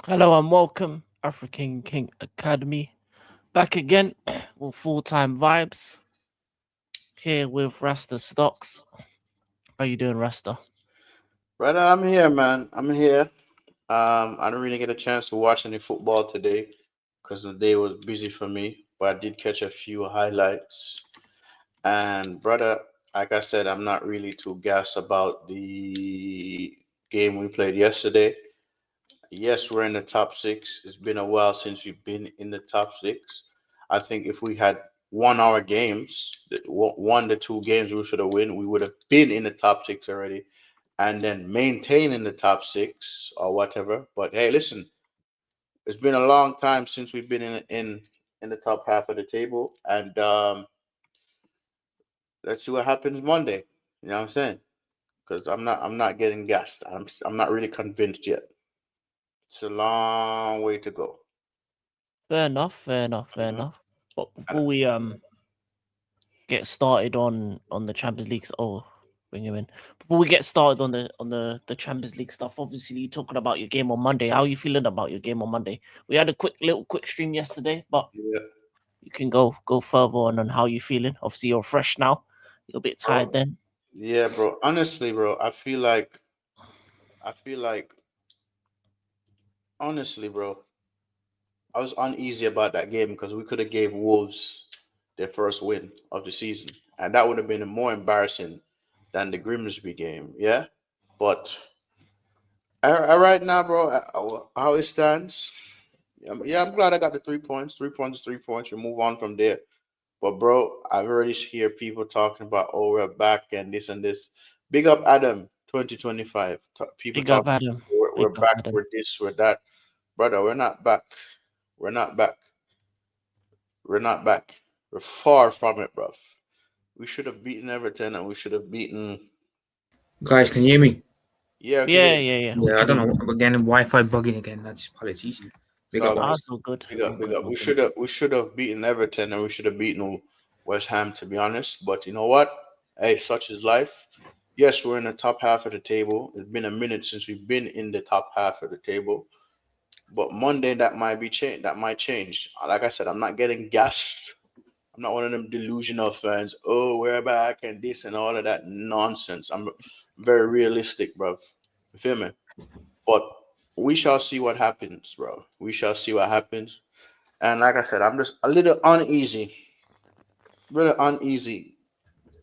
Hello and welcome, African King Academy. Back again with full-time vibes here with Rasta Stocks. How you doing, Rasta? Brother, I'm here, man. I'm here. I didn't really get a chance to watch any football today because the day was busy for me, but I did catch a few highlights. And brother, like I said, I'm not really too gassed about the game we played yesterday. Yes, we're in the top six. It's been a while since we've been in the top six. I think if we had won our games, won the two games we should have won, we would have been in the top six already and then maintain in the top six or whatever. But hey, listen, it's been a long time since we've been in the top half of the table, and let's see what happens Monday. You know what I'm saying? Because I'm not getting gassed. I'm not really convinced yet. It's a long way to go. Fair enough, fair enough, fair Mhm. enough. But And, before we get started on the Champions League, bring him in. Before we get started on the Champions League stuff, obviously you're talking about your game on Monday. How are you feeling about your game on Monday? We had a quick stream yesterday, but yeah, you can go further on how you feeling. Obviously you're fresh now. You're a bit tired bro. then. Yeah, bro. Honestly, bro, I feel like honestly, bro, I was uneasy about that game because we could have gave Wolves their first win of the season, and that would have been more embarrassing than the Grimsby game. Yeah, but right now, bro, how it stands, yeah, I'm glad I got the 3 points. 3 points, 3 points. We move on from there. But bro, I've already hear people talking about, oh, we're back and this and this. Big up Adam 2025. People Big up talking, Adam. Big we're up back, Adam. we're this, we're that. Brother, we're not back. We're not back. We're not back. We're far from it, bruv. We should have beaten Everton and we should have beaten. Guys, can you hear me? Yeah, okay, Yeah, yeah. yeah, yeah. We Yeah, I can don't hear you. know. Again, Wi-Fi bugging again. That's apologies. It's Big up, all Ah, good. guys. it's all good. Big up, All big good. up. All We good. should have beaten Everton and we should have beaten West Ham, to be honest. But you know what? Hey, such is life. Yes, we're in the top half of the table. It's been a minute since we've been in the top half of the table. But Monday that might be change. That might change. Like I said, I'm not getting gassed. I'm not one of them delusional fans. Oh, we're back and this and all of that nonsense. I'm very realistic, bro. You feel me? But we shall see what happens, bro. We shall see what happens. And like I said, I'm just a little uneasy, really uneasy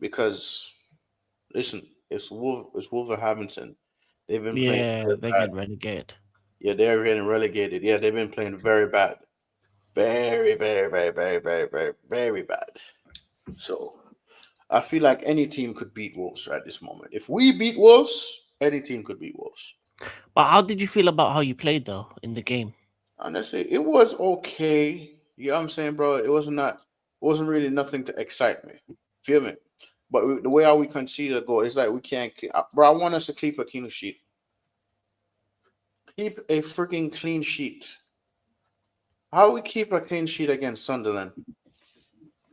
because listen, it's Wolverhampton. They've been playing Yeah, very they bad. get relegated. Yeah, they're getting relegated. Yeah, they've been playing very bad, very, very, very, very, very, very, very bad. So I feel like any team could beat Wolves right this moment. If we beat Wolves, any team could beat Wolves. But how did you feel about how you played though in the game? Honestly, it was okay. You know what I'm saying, bro? It wasn't really nothing to excite me. Feel me? But the way how we concede a goal, it's like we can't. Bro, I want us to keep a clean sheet. Keep a freaking clean sheet. How we keep a clean sheet against Sunderland?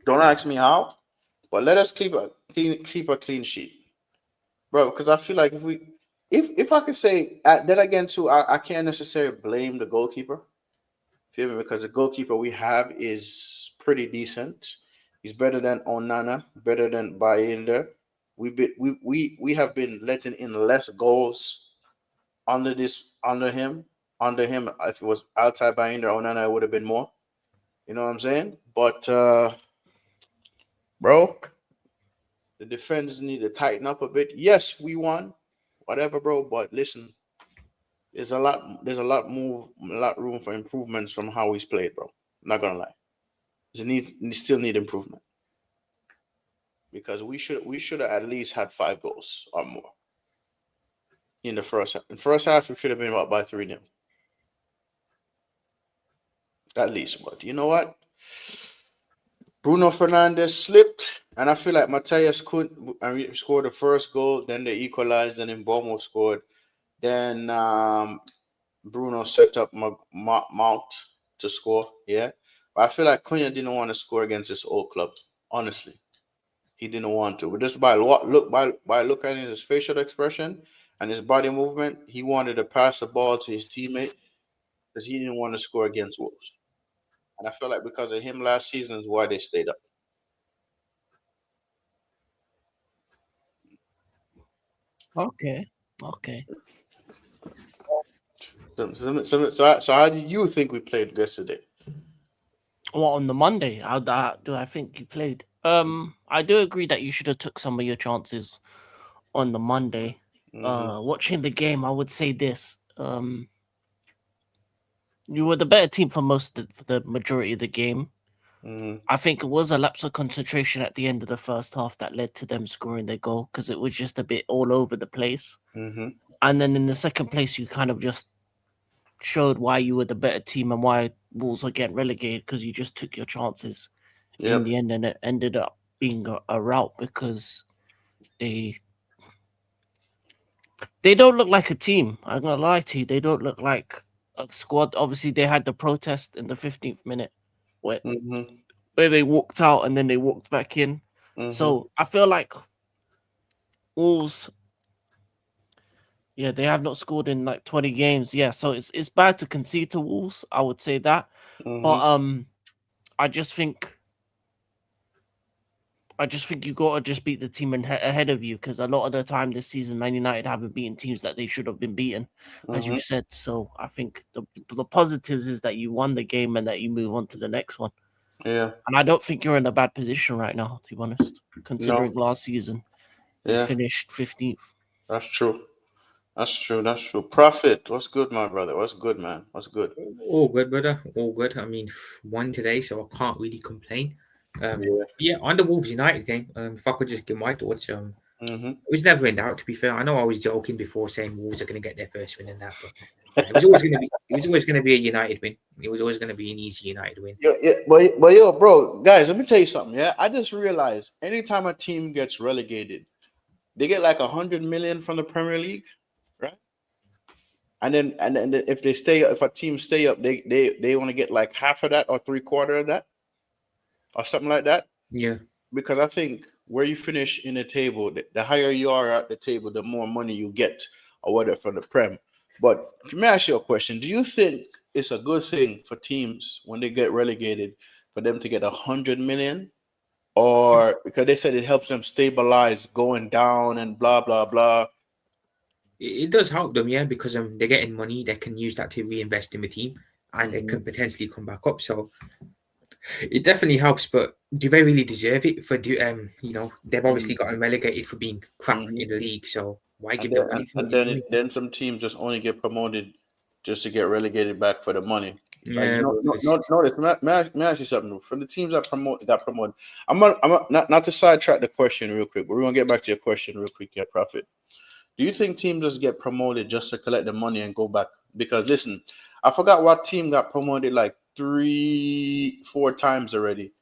Don't ask me how, but let us keep a clean sheet, bro. Because I feel like if I could say then again too, I can't necessarily blame the goalkeeper. Feel me? Because the goalkeeper we have is pretty decent. He's better than Onana, better than Bayinda. We have been letting in less goals under him. If it was outside Bayinda or Onana, it would have been more. You know what I'm saying? But bro, the defense need to tighten up a bit. Yes, we won, whatever, bro. But listen, there's a lot room for improvements from how he's played, bro. I'm not gonna lie. They still need improvement because we should have at least had 5 goals or more in the first half. In the first half, we should have been up by 3-0 at least. But you know what? Bruno Fernandez slipped, and I feel like Mateus couldn't. And we scored the first goal, then they equalized, and then Bomo scored. Then Bruno set up Mount to score. Yeah, but I feel like Cunha didn't want to score against his old club. Honestly, he didn't want to. But just by what look by looking at his facial expression and his body movement, he wanted to pass the ball to his teammate. because he didn't want to score against Wolves. And I feel like because of him last season is why they stayed up. Okay. Okay. So how do you think we played yesterday? Well, on the Monday, how do I think you played? I do agree that you should have took some of your chances on the Monday. Watching the game, I would say this. You were the better team for for the majority of the game. Mm-hmm. I think it was a lapse of concentration at the end of the first half that led to them scoring their goal because it was just a bit all over the place. Mm-hmm. And then in the second place, you kind of just showed why you were the better team and why Wolves are getting relegated because you just took your chances in Yep. the end, and it ended up being a rout because they don't look like a team. I'm gonna lie to you, they don't look like a squad. Obviously, they had the protest in the 15th minute where Mm-hmm. where they walked out and then they walked back in. Mm-hmm. So I feel like Wolves, yeah, they have not scored in like 20 games. Yeah, so it's bad to concede to Wolves. I would say that, but Mm-hmm. I just think you got to just beat the team ahead of you because a lot of the time this season, Man United haven't beaten teams that they should have been beaten, as you Mm-hmm. said. So I think the positives is that you won the game and that you move on to the next one. Yeah. And I don't think you're in a bad position right now, to be honest, considering No. last season you Yeah. finished 15th. That's true. That's true. That's true. Profit. What's good, my brother? What's good, man? What's good? All good, brother. All good. I mean, won today, so I can't really complain. Yeah. Yeah, on the Wolves United game, if I could just give my thoughts, Mm-hmm. it was never in doubt. To be fair, I know I was joking before saying Wolves are going to get their first win and that, but it was always going to be. It was always going to be a United win. It was always going to be an easy United win. Yeah, but yo, bro, guys, let me tell you something. Yeah, I just realized anytime a team gets relegated, they get like 100 million from the Premier League, right? And then if they stay, if a team stay up, they want to get like half of that or three-quarter of that or something like that. Yeah, Because I think where you finish in the table, the higher you are at the table, the more money you get or whatever from the Prem. But let me ask you a question: do you think it's a good thing for teams when they get relegated for them to get 100 million? Or because they said it helps them stabilize going down and blah blah blah. it does help them, yeah, because they're getting money. They can use that to reinvest in the team, and they Mm-hmm. can potentially come back up. So it definitely helps. But do they really deserve it? They've obviously gotten relegated for being crap Mm-hmm. in the league. So why And give then them money for it? and You know then what I it, mean? then some teams just only get promoted just to get relegated back for the money. Like Yeah, but notice. May I ask you something? For the teams that got promoted, not to sidetrack the question real quick, but we're gonna get back to your question real quick, yeah, Prophet. Do you think teams just get promoted just to collect the money and go back? Because listen, I forgot what team got promoted like 3, 4 times already,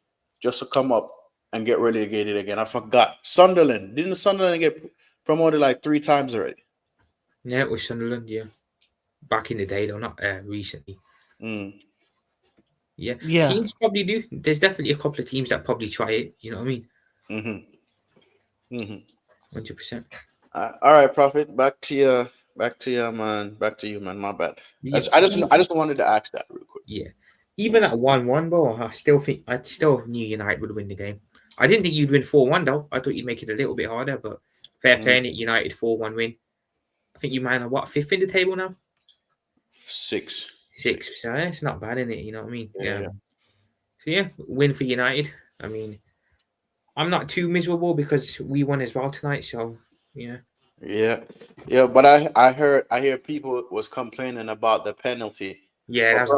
just to come up and get relegated again. I forgot. Sunderland. Didn't Sunderland get promoted like 3 times already? yeah, it was Sunderland. Yeah, back in the day, though, not recently. Mm. Yeah, Yeah, teams probably do. There's definitely a couple of teams that probably try it. You know what I mean? Mm-hmm. Mm-hmm. 100%. All right, Prophet. Back to you, man. Back to you, man. My bad. Yeah, I just wanted to ask that real quick. yeah. Even at 1-1, bro, I still knew United would win the game. I didn't think you'd win 4-1 though. I thought you'd make it a little bit harder, but fair Mm. play in it. United 4-1 win. I think you man are what, fifth in the table now? 6. Sixth. So yeah, it's not bad in it. You know what I mean? Yeah, yeah. So yeah, win for United. I mean, I'm not too miserable because we won as well tonight. So yeah. Yeah, yeah, but I hear people was complaining about the penalty. Yeah, But that was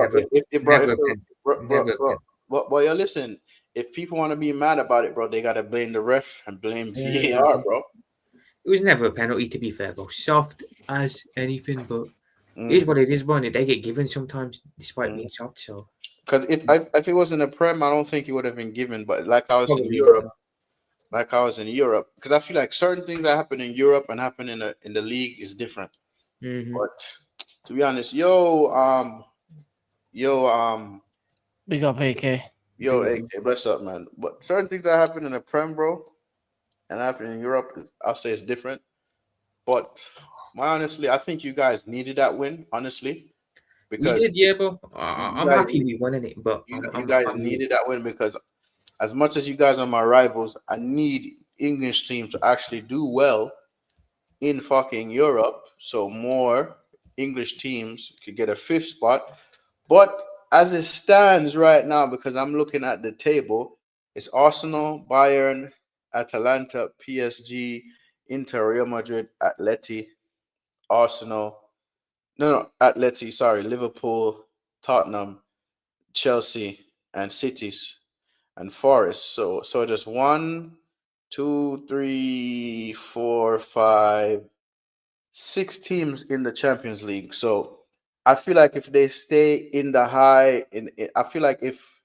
bro, never a pen. Never a pen. bro, yo, listen. If people want to be mad about it, bro, they gotta blame the ref and blame Yeah, VAR, bro. it was never a penalty, to be fair, bro. Soft as anything, but it is Mm, what it is, bro. And they get given sometimes, despite mm. being soft. So Because if it wasn't a prem, I don't think it would have been given. But probably, like I was in Europe, because I feel like certain things that happen in Europe and happen in the league is different. mm-hmm. But to be honest, yo, big up AK. yo, hey, bless up, man. But certain things that happen in the prem, bro, and happen in Europe, I'll say it's different. But honestly, I think you guys needed that win. Honestly, We because did, yeah, but you I'm guys happy we won in it. But you guys happy with needed that win because as much as you guys are my rivals, I need English teams to actually do well in fucking Europe, so more English teams could get a fifth spot. But as it stands right now, because I'm looking at the table, it's Arsenal, Bayern, Atalanta, PSG, Inter, Real Madrid, Atleti, Arsenal. No, Atleti. Sorry, Liverpool, Tottenham, Chelsea, and Cities and Forest. So just one, two, three, four, five, six teams in the Champions League. So I feel like if they stay in the high, I feel like if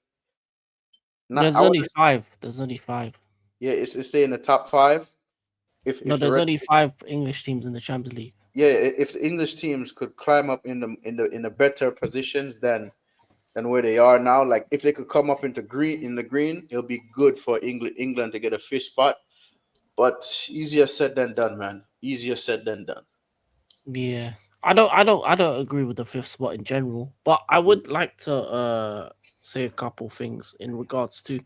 not, There's only five. There's only five. yeah, it's stay in the top five. No, If the there's only five English teams in the Champions League. yeah, if the English teams could climb up in the better positions than where they are now, like if they could come up into green, it'll be good for England to get a fifth spot. But easier said than done, man. Easier said than done. Yeah. I don't agree with the fifth spot in general, but I would like to say a couple things in regards to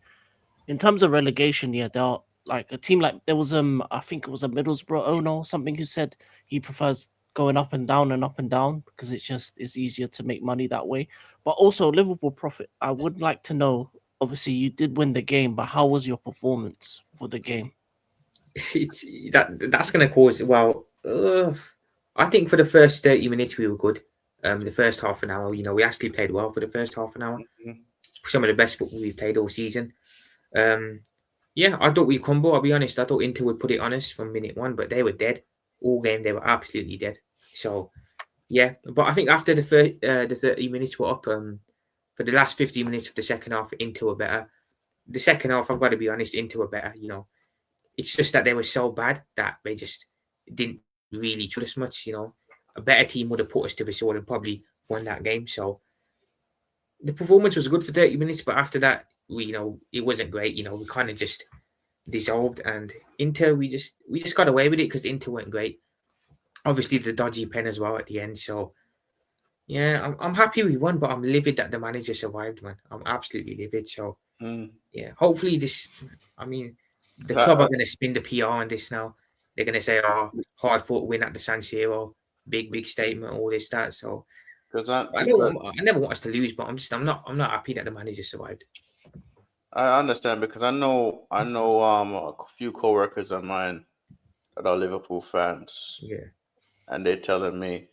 in terms of relegation. Yeah, there are like a team like there was I think it was a Middlesbrough owner or something who said he prefers going up and down because it's easier to make money that way. But also Liverpool profit. I would like to know. Obviously, you did win the game, but how was your performance for the game? it's that's going to cause I think for the first 30 minutes we were good. The first half an hour, we actually played well for the first half an hour. Mhm. Some of the best football we've played all season. Yeah, I thought we'd crumble. I'll be honest. I thought Inter would put it on us from minute one, but they were dead all game. They were absolutely dead. So yeah, but I think after the 30 minutes were up, for the last 15 minutes of the second half, Inter were better. The second half, I've got to be honest, Inter were better. It's just that they were so bad that they just didn't really trust us much. A better team would have put us to the sword and probably won that game. So the performance was good for 30 minutes, but after that, it wasn't great. We kind of just dissolved, and Inter, we just got away with it because Inter weren't great. Obviously, the dodgy pen as well at the end. So yeah, I'm happy we won, but I'm livid that the manager survived, man. I'm absolutely livid. So Mm. yeah, hopefully this. I mean, the Uh, club are uh, going to spin the PR on this now. They're going to say, "Oh, hard fought win at the San Siro, big statement, all this that." So Because I never want us to lose, but I'm not happy that the manager survived. I understand because I know a few coworkers of mine that are Liverpool fans, Yeah, and they're telling me,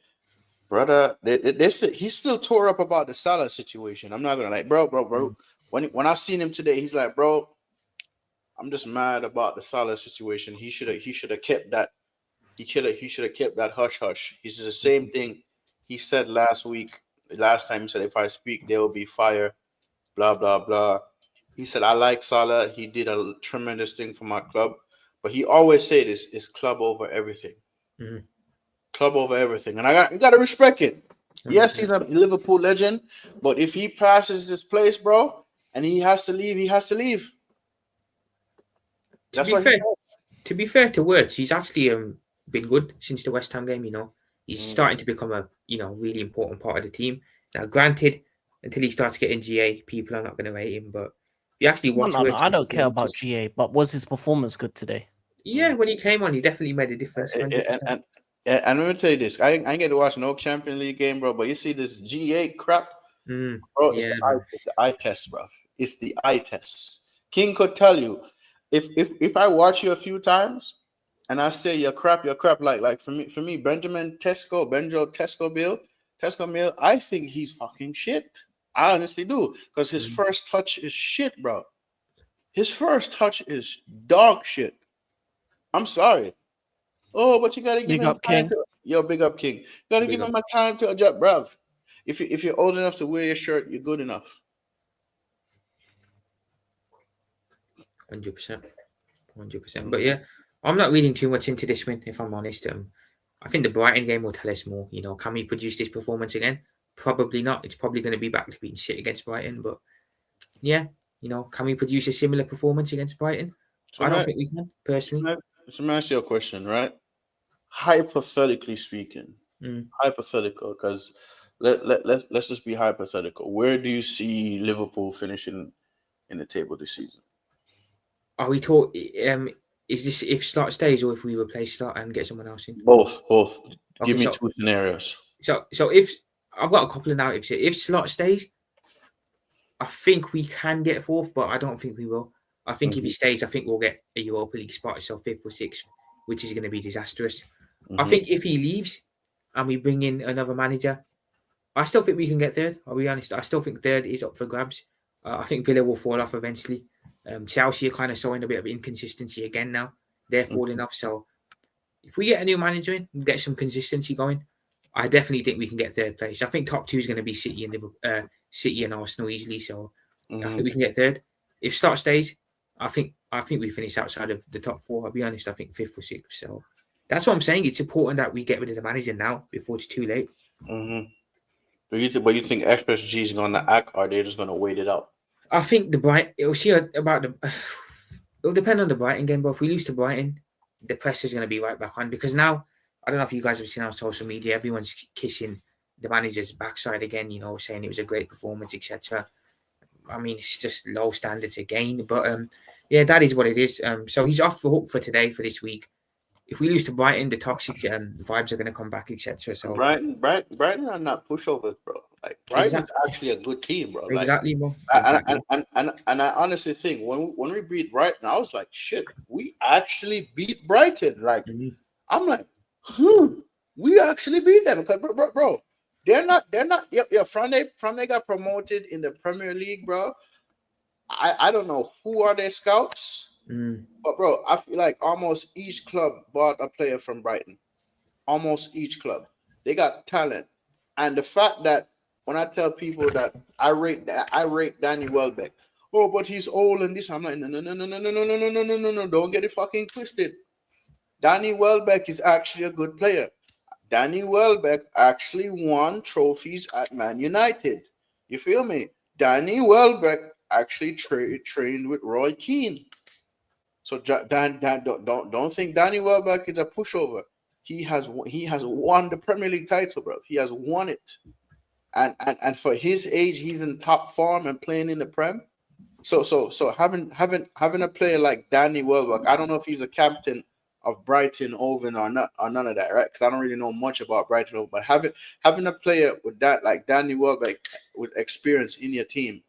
brother, he's still tore up about the Salah situation. I'm not gonna like, bro. Mm. When I seen him today, he's like, bro, I'm just mad about the Salah situation. He should have kept that. He should have kept that hush hush. He's the same thing he said last week. Last time he said, if I speak, there will be fire. Blah blah blah. He said, I like Salah. He did a tremendous thing for my club. But he always said this is club over everything. Mhm. Club over everything. And you gotta respect it. Yes, 100%. he's a Liverpool legend, but if he passes this place, bro, and he has to leave, he has to leave. To That's be what he fair, said. to Words, he's actually been good since the West Ham game. He's Mm. starting to become a really important part of the team. Now, granted, until he starts getting GA, people are not going to rate him. But if you actually watch No. Words' I don't care about performances, GA, but was his performance good today? yeah, when he came on, he definitely made a difference. And, 100%. and let me tell you this: I ain't get to watch no Champions League game, bro. But you see this GA crap, bro. It's Yeah, the eye test, bro. It's the eye test. King could tell you if I watch you a few times and I say you're crap. Like for me, Benjo Tesco Mill. I think he's fucking shit. I honestly do because his Mm. first touch is shit, bro. His first touch is dog shit. I'm sorry. Oh, but you gotta give Big him up, time King. to. Yo, big up, King. You gotta Big give up, him a time to adjust, bruv. If you're old enough to wear your shirt, you're good enough. 100%, 100%. But Mhm. yeah, I'm not reading too much into this win, if I'm honest. I think the Brighton game will tell us more. Can we produce this performance again? Probably not. It's probably going to be back to being shit against Brighton. But yeah, can we produce a similar performance against Brighton? So, I don't man, think we can, personally. so let me ask you a question, right? Hypothetically speaking, Mm. hypothetical, because let's just be hypothetical. Where do you see Liverpool finishing in the table this season? Are we talk? Is this if Slot stays or if we replace Slot and get someone else in? Both. Give Okay, me two scenarios. So if I've got a couple of narratives here. If Slot stays, I think we can get fourth, but I don't think we will. I think if he stays, I think we'll get a Europa League spot, so fifth or sixth, which is going to be disastrous. I think if he leaves and we bring in another manager, I still think we can get third. I'll be honest. I still think third is up for grabs. I think Villa will fall off eventually. Chelsea are kind of showing a bit of inconsistency again now. They're falling off. So if we get a new manager in and get some consistency going, I definitely think we can get third place. I think top two is going to be City and Liverpool, City and Arsenal easily. So I think we can get third. If Slot stays, I think we finish outside of the top four. I'll be honest. I think fifth or sixth. So that's what I'm saying. It's important that we get rid of the manager now before it's too late. But you think XPSG is gonna act, or they're just gonna wait it out? I think the Brighton. It'll depend on the Brighton game. But if we lose to Brighton, the press is going to be right back on, because now I don't know if you guys have seen on social media, everyone's kissing the manager's backside again. You know, saying it was a great performance, etc. I mean, it's just low standards again. But yeah, that is what it is. So he's off the hook for today, for this week. If we lose to Brighton, the toxic vibes are going to come back, etc. So Brighton are not pushovers, bro. Like Brighton's actually a good team, bro. Like, exactly, bro. Exactly. And I honestly think when we beat Brighton, I was like, shit, we actually beat Brighton. Like, I'm like, we actually beat them. Because bro, they're not. Yeah. From they got promoted in the Premier League, bro. I don't know who are their scouts. But bro, I feel like almost each club bought a player from Brighton. Almost each club. They got talent. And the fact that when I tell people that I rate Danny Welbeck, oh, but he's old and this, I'm like, no, don't get it fucking twisted. Danny Welbeck is actually a good player. Danny Welbeck actually won trophies at Man United. You feel me? Danny Welbeck actually trained with Roy Keane. So don't think Danny Welbeck is a pushover. He has won the Premier League title, bro. He has won it, and for his age, he's in top form and playing in the Prem. So having a player like Danny Welbeck, I don't know if he's a captain of Brighton Oven or not, or none of that, right? Because I don't really know much about Brighton Oven, but having a player with that like Danny Welbeck with experience in your team,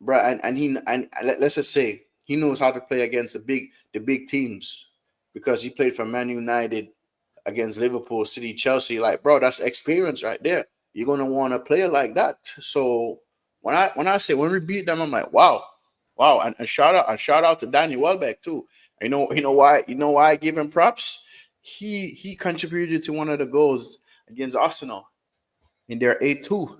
bro, and let's just say he knows how to play against the big teams, because he played for Man United, against Liverpool, City, Chelsea. Like, bro, that's experience right there. You're gonna want to play like that. So when we beat them, I'm like, wow, and shout out to Danny Welbeck too. You know why I give him props? He contributed to one of the goals against Arsenal in their 8-2.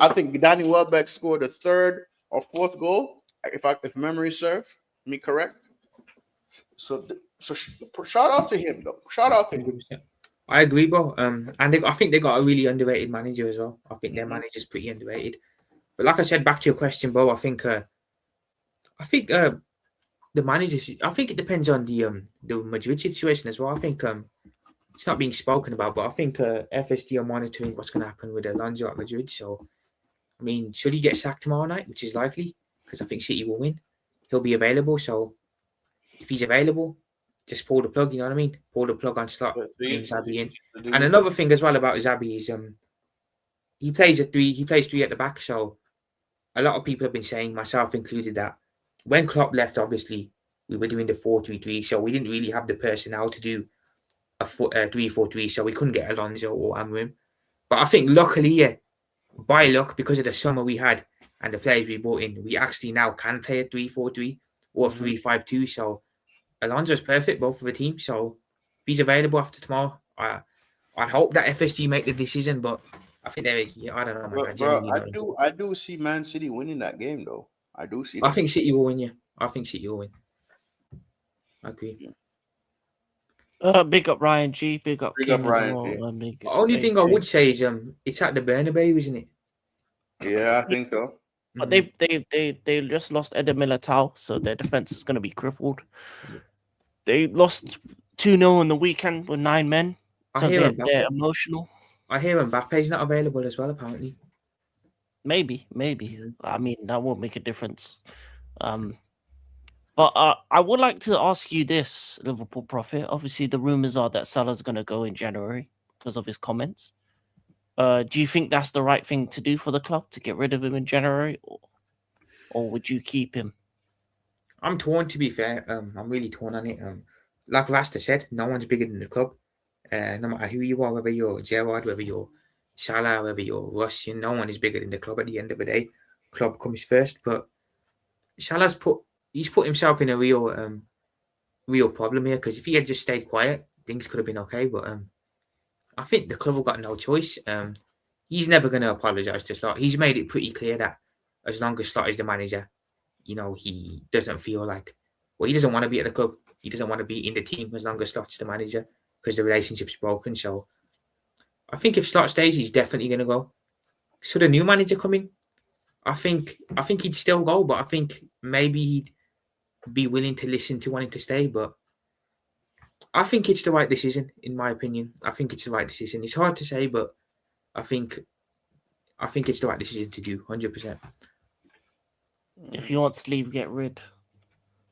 I think Danny Welbeck scored the third or fourth goal, if memory serves me correct. So shout out to him, though. Shout out to him. I agree, bro. And I think they got a really underrated manager as well. I think their manager's pretty underrated. But like I said, back to your question, bro. I think the managers. I think it depends on the Madrid situation as well. I think it's not being spoken about, but I think FSG are monitoring what's going to happen with Alonso at Madrid. So, I mean, should he get sacked tomorrow night, which is likely, because I think City will win, he'll be available. So, if he's available, just pull the plug. You know what I mean? Pull the plug on Slot, bring Zabi in. And another thing as well about Zabi is he plays three at the back. So, a lot of people have been saying, myself included, that when Klopp left, obviously we were doing the 4-3-3, so we didn't really have the personnel to do a 3-4-3, so we couldn't get Alonso or Amrim. But I think luckily, by luck, because of the summer we had and the players we brought in, we actually now can play a 3-4-3 or 3-5-2. So Alonso's perfect both for the team. So if he's available after tomorrow, I hope that FSG make the decision. But I think I don't know. Bro, I do see Man City winning that game, though. I do see that. I think City will win. Yeah, I think City will win. I agree. Big up Ryan G. Big up Ryan G. The only thing I would say is it's at the Bernabeu, isn't it? Yeah, I think so. But they just lost Eder Militao, so their defense is going to be crippled. They lost 2-0 on the weekend with 9 men, so they're emotional. I hear Mbappe's not available as well, apparently. Maybe. Mhm. I mean, that won't make a difference. But I would like to ask you this, Liverpool Prophet. Obviously, the rumors are that Salah's going to go in January because of his comments. Do you think that's the right thing to do for the club to get rid of him in January, or would you keep him? I'm torn, to be fair. I'm really torn on it. Like Rasta said, no one's bigger than the club. No matter who you are, whether you're Gerrard, whether you're Salah, whether you're Russ, no one is bigger than the club at the end of the day. Club comes first, but Salah's he's put himself in a real problem here, because if he had just stayed quiet, things could have been okay. But I think the club have got no choice. He's never going to apologise to Slot. He's made it pretty clear that as long as Slot is the manager, he doesn't feel like, well, he doesn't want to be at the club. He doesn't want to be in the team as long as Slot's the manager, because the relationship's broken. So I think if Slot stays, he's definitely going to go. Should a new manager come in? I think he'd still go, but I think maybe he'd be willing to listen to wanting to stay. But I think it's the right decision, in my opinion. I think it's the right decision. It's hard to say, but I think it's the right decision to do, 100%. If he wants to leave, get rid.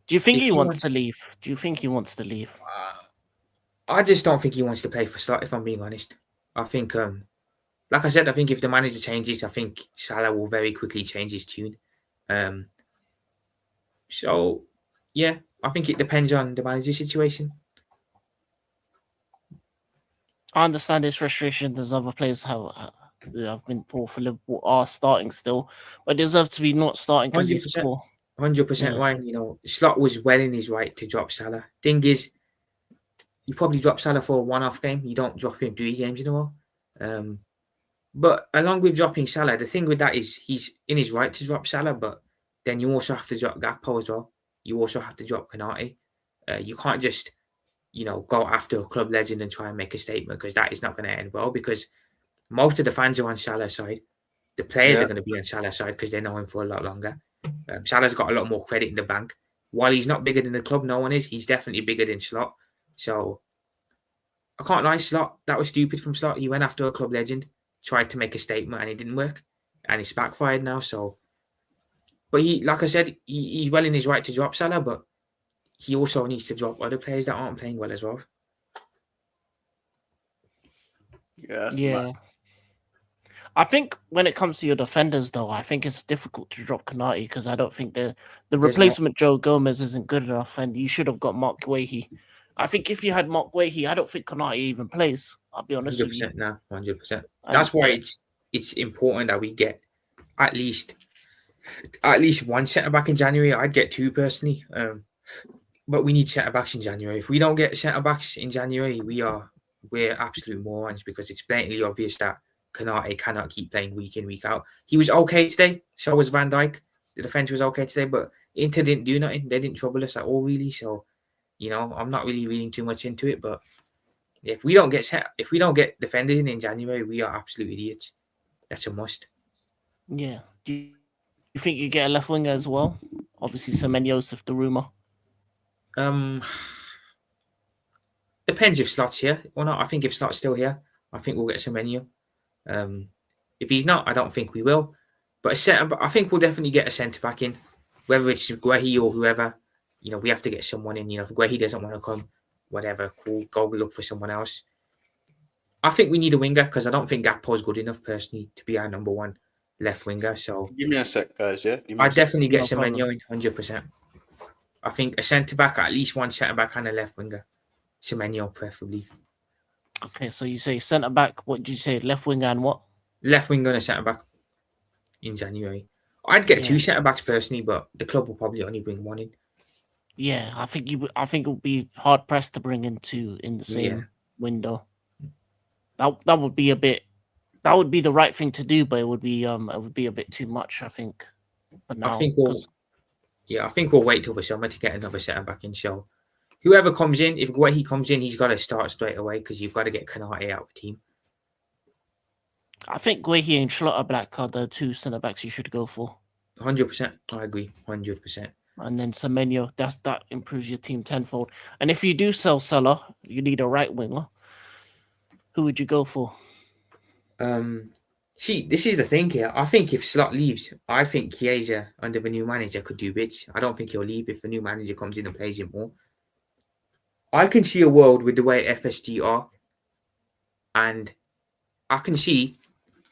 Do you think If he he wants wants- to leave? Do you think he wants to leave? I just don't think he wants to play for Slot, if I'm being honest. I think, like I said, I think if the manager changes, I think Salah will very quickly change his tune. So, yeah, I think it depends on the manager situation. I understand his frustration. There's other players who have been poor for Liverpool are starting still, but deserve to be not starting because he's 100%. poor. 100% Yeah. Ryan. Slot was well in his right to drop Salah. Thing is, you probably drop Salah for a one-off game. You don't drop him 3 games in a row. But along with dropping Salah, the thing with that is he's in his right to drop Salah, but then you also have to drop Gakpo as well. You also have to drop Konate. You can't just, go after a club legend and try and make a statement, because that is not going to end well, because most of the fans are on Salah's side. The players are going to be on Salah's side because they know him for a lot longer. Salah's got a lot more credit in the bank. While he's not bigger than the club, no one is. He's definitely bigger than Slot. So I can't lie, Slot. That was stupid from Slot. He went after a club legend, tried to make a statement, and it didn't work. And it's backfired now. So, but like I said, he's well in his right to drop Salah, but he also needs to drop other players that aren't playing well as well. Yeah. I think when it comes to your defenders, though, I think it's difficult to drop Konate because I don't think the replacement Joe Gomez isn't good enough, and you should have got Mark Guehi. I think if you had Mark Guehi, I don't think Konate even plays. I'll be honest with you. 100% now, 100%. That's why it's important that we get at least one centre back in January. I'd get 2 personally, but we need centre backs in January. If we don't get centre backs in January, we're absolute morons, because it's blatantly obvious that Konate cannot keep playing week in, week out. He was okay today, so was Van Dijk. The defence was okay today, but Inter didn't do nothing. They didn't trouble us at all, really. So, I'm not really reading too much into it. But if we don't get defenders in January, we are absolute idiots. That's a must. Yeah. Do you think you get a left winger as well? Obviously, Semenyo's the rumour. Depends if Slot's here or not. I think if Slot's still here, I think we'll get Semenyo. If he's not, I don't think we will. But I think we'll definitely get a centre back in, whether it's Guehi or whoever. We have to get someone in. If Guehi doesn't want to come, whatever, cool, go look for someone else. I think we need a winger, because I don't think Gakpo is good enough personally to be our number 1 left winger. So Give me a sec, guys. Yeah, I definitely get No Semenyo in 100%. I think a centre back, at least one centre back and a left winger. Semenyo preferably. Okay, so you say centre back. What did you say? Left winger and what? Left winger and a centre back in January. I'd get 2 centre backs personally, but the club will probably only bring 1 in. Yeah, I think it would be hard pressed to bring in 2 in the same window. That would be a bit. That would be the right thing to do, but it would be a bit too much, I think. But now, I think we'll wait till the summer to get another centre back in. So whoever comes in, if Guehi comes in, he's got to start straight away, because you've got to get Konate out of the team. I think Guehi and Schlotterbeck are the 2 centre backs you should go for. 100%. I agree. 100%. And then Semenyo, that improves your team tenfold. And if you do sell Salah, you need a right winger. Who would you go for? See, this is the thing here. I think if Slot leaves, I think Chiesa under the new manager could do bits. I don't think he'll leave if the new manager comes in and plays him more. I can see a world with the way FSG are, and I can see,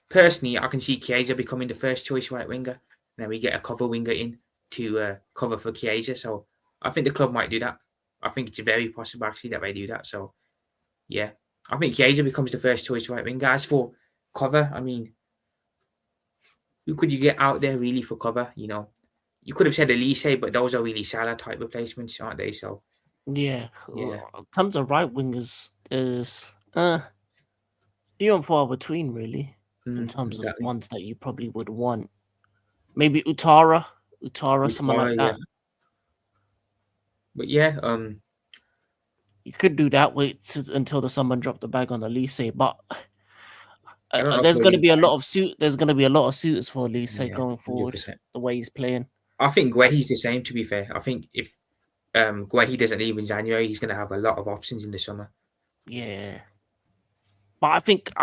personally, I can see Chiesa becoming the first choice right winger. Then we get a cover winger in to cover for Chiesa. So I think the club might do that. I think it's very possible actually that they do that. So yeah, I think Chiesa becomes the first choice right winger. As for cover, I mean, who could you get out there really for cover? You know, you could have said Elise, but those are really Salah type replacements, aren't they? So Yeah. yeah, In terms of right wingers, is few and far between, really, in terms of exactly. ones that you probably would want. Maybe Utara, someone like Utara, yeah. that. But yeah, You could do that. Until the someone dropped the bag on Elise, but I don't know if there's we'll going to leave be a that. lot of There's going to be a lot of suitors for Elise Yeah, going forward. 100%. The way he's playing. I think Guehi's the same. To be fair, I think if Guehi doesn't leave in January, he's going to have a lot of options in the summer. Yeah. But I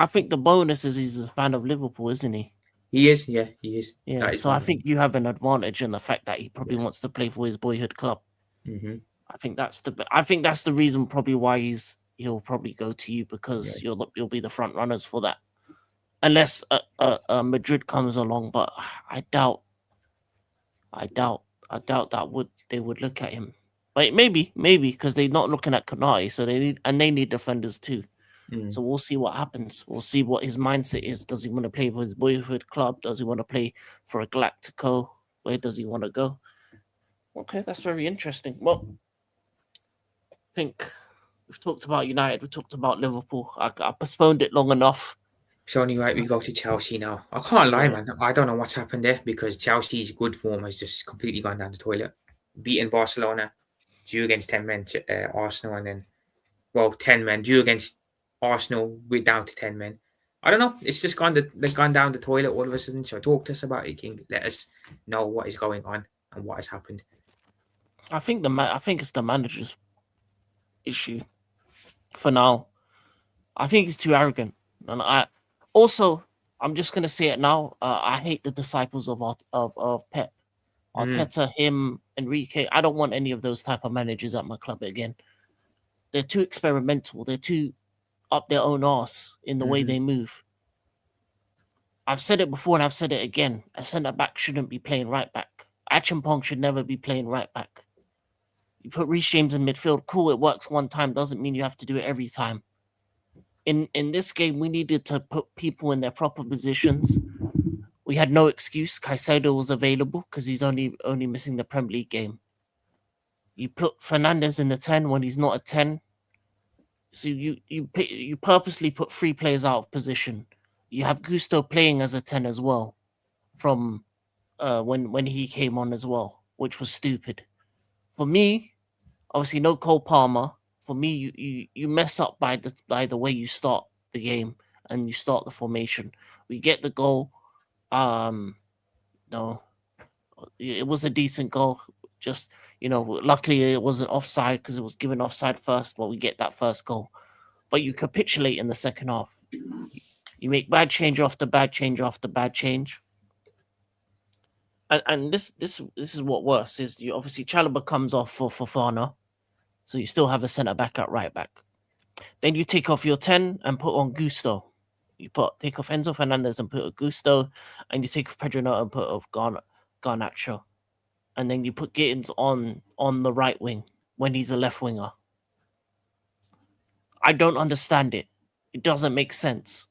think the bonus is he's a fan of Liverpool, isn't he? He is, yeah, he is. Yeah. That is So I one. think you have an advantage in the fact that he probably wants to play for his boyhood club. Mm-hmm. I think that's the reason probably why he'll probably go to you, because Yeah. you'll be the front runners for that, unless Madrid comes along. But I doubt that they would look at him. Like maybe because they're not looking at Konate, so they need defenders too. Mm. So we'll see what happens. We'll see what his mindset is. Does he want to play for his boyhood club? Does he want to play for a Galactico? Where does he want to go? Okay, that's very interesting. Well, I think we've talked about United. We talked about Liverpool. I postponed it long enough. It's only right we go to Chelsea now. I can't lie, Yeah. man. I don't know what's happened there because Chelsea's good form has just completely gone down the toilet. Beating Barcelona, drew against 10 men, Arsenal, and then, 10 men, drew against Arsenal, we're down to 10 men. I don't know. It's just they've gone down the toilet all of a sudden. So talk to us about it, King. Let us know what is going on and what has happened. I think it's the manager's issue for now. I think he's too arrogant, and I'm just gonna say it now. I hate the disciples of Pep, Arteta, him, Enrique. I don't want any of those type of managers at my club again. They're too experimental. They're too up their own arse in the way they move. I've said it before and I've said it again. A centre back shouldn't be playing right back. Achimpong should never be playing right back. You put Reece James in midfield, cool, it works one time, doesn't mean you have to do it every time. In this game, we needed to put people in their proper positions. We had no excuse. Caicedo was available because he's only missing the Premier League game. You put Fernandes in the 10 when he's not a 10. So you purposely put 3 players out of position. You have Gusto playing as a 10 as well, from when he came on as well, which was stupid. For me, obviously no Cole Palmer. For me, you mess up by the way you start the game and you start the formation. We get the goal. No, it was a decent goal. Just, luckily it wasn't offside because it was given offside first. Well, we get that first goal, but you capitulate in the second half. You make bad change after bad change after bad change. And this is what worse is. You obviously Chalobah comes off for Fofana, so you still have a centre back at right back. Then you take off your 10 and put on Gusto. You take off Enzo Fernandez and put a Gusto, and you take off Pedro Neto and put off Garnacho, and then you put Gittins on the right wing when he's a left winger. I don't understand it. It doesn't make sense.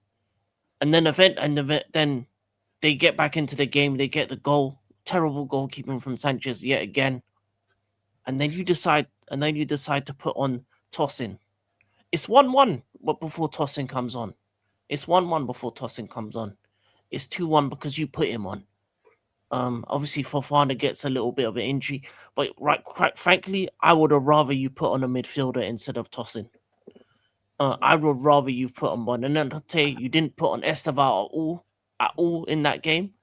And then then they get back into the game. They get the goal. Terrible goalkeeping from Sanchez yet again. And then you decide to put on Tosin. It's 1-1 before Tosin comes on. It's 1-1 before Tosin comes on. It's 2-1 because you put him on. Obviously Fofana gets a little bit of an injury, but quite frankly, I would have rather you put on a midfielder instead of Tosin. I would rather you put on one. And then you didn't put on Esteval at all in that game.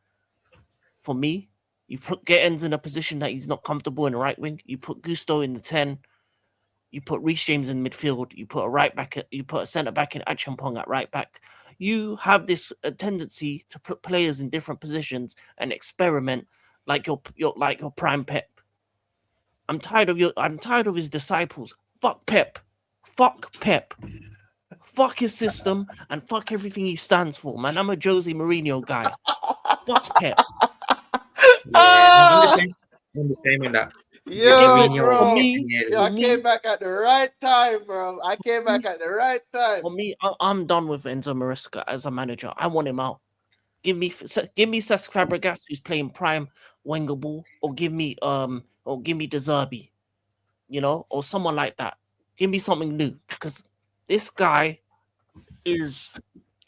For me, you put Gittins in a position that he's not comfortable in the right wing. You put Gusto in the 10. You put Reece James in midfield. You put a centre back in Achimpong at right back. you have this tendency to put players in different positions and experiment like your prime Pep. I'm tired of his disciples. Fuck Pep. Fuck Pep. Fuck his system and fuck everything he stands for, man. I'm a Jose Mourinho guy. Fuck Pep. Yeah, I'm the same. I'm the same on that. Yo, Mourinho bro. was me- years. Yeah, I came back at the right time, bro. I came back at the right time. For me, I'm done with Enzo Maresca as a manager. I want him out. Give me Cesc Fabregas, who's playing prime Wenger ball, or give me De Zerbi, or someone like that. Give me something new, because this guy is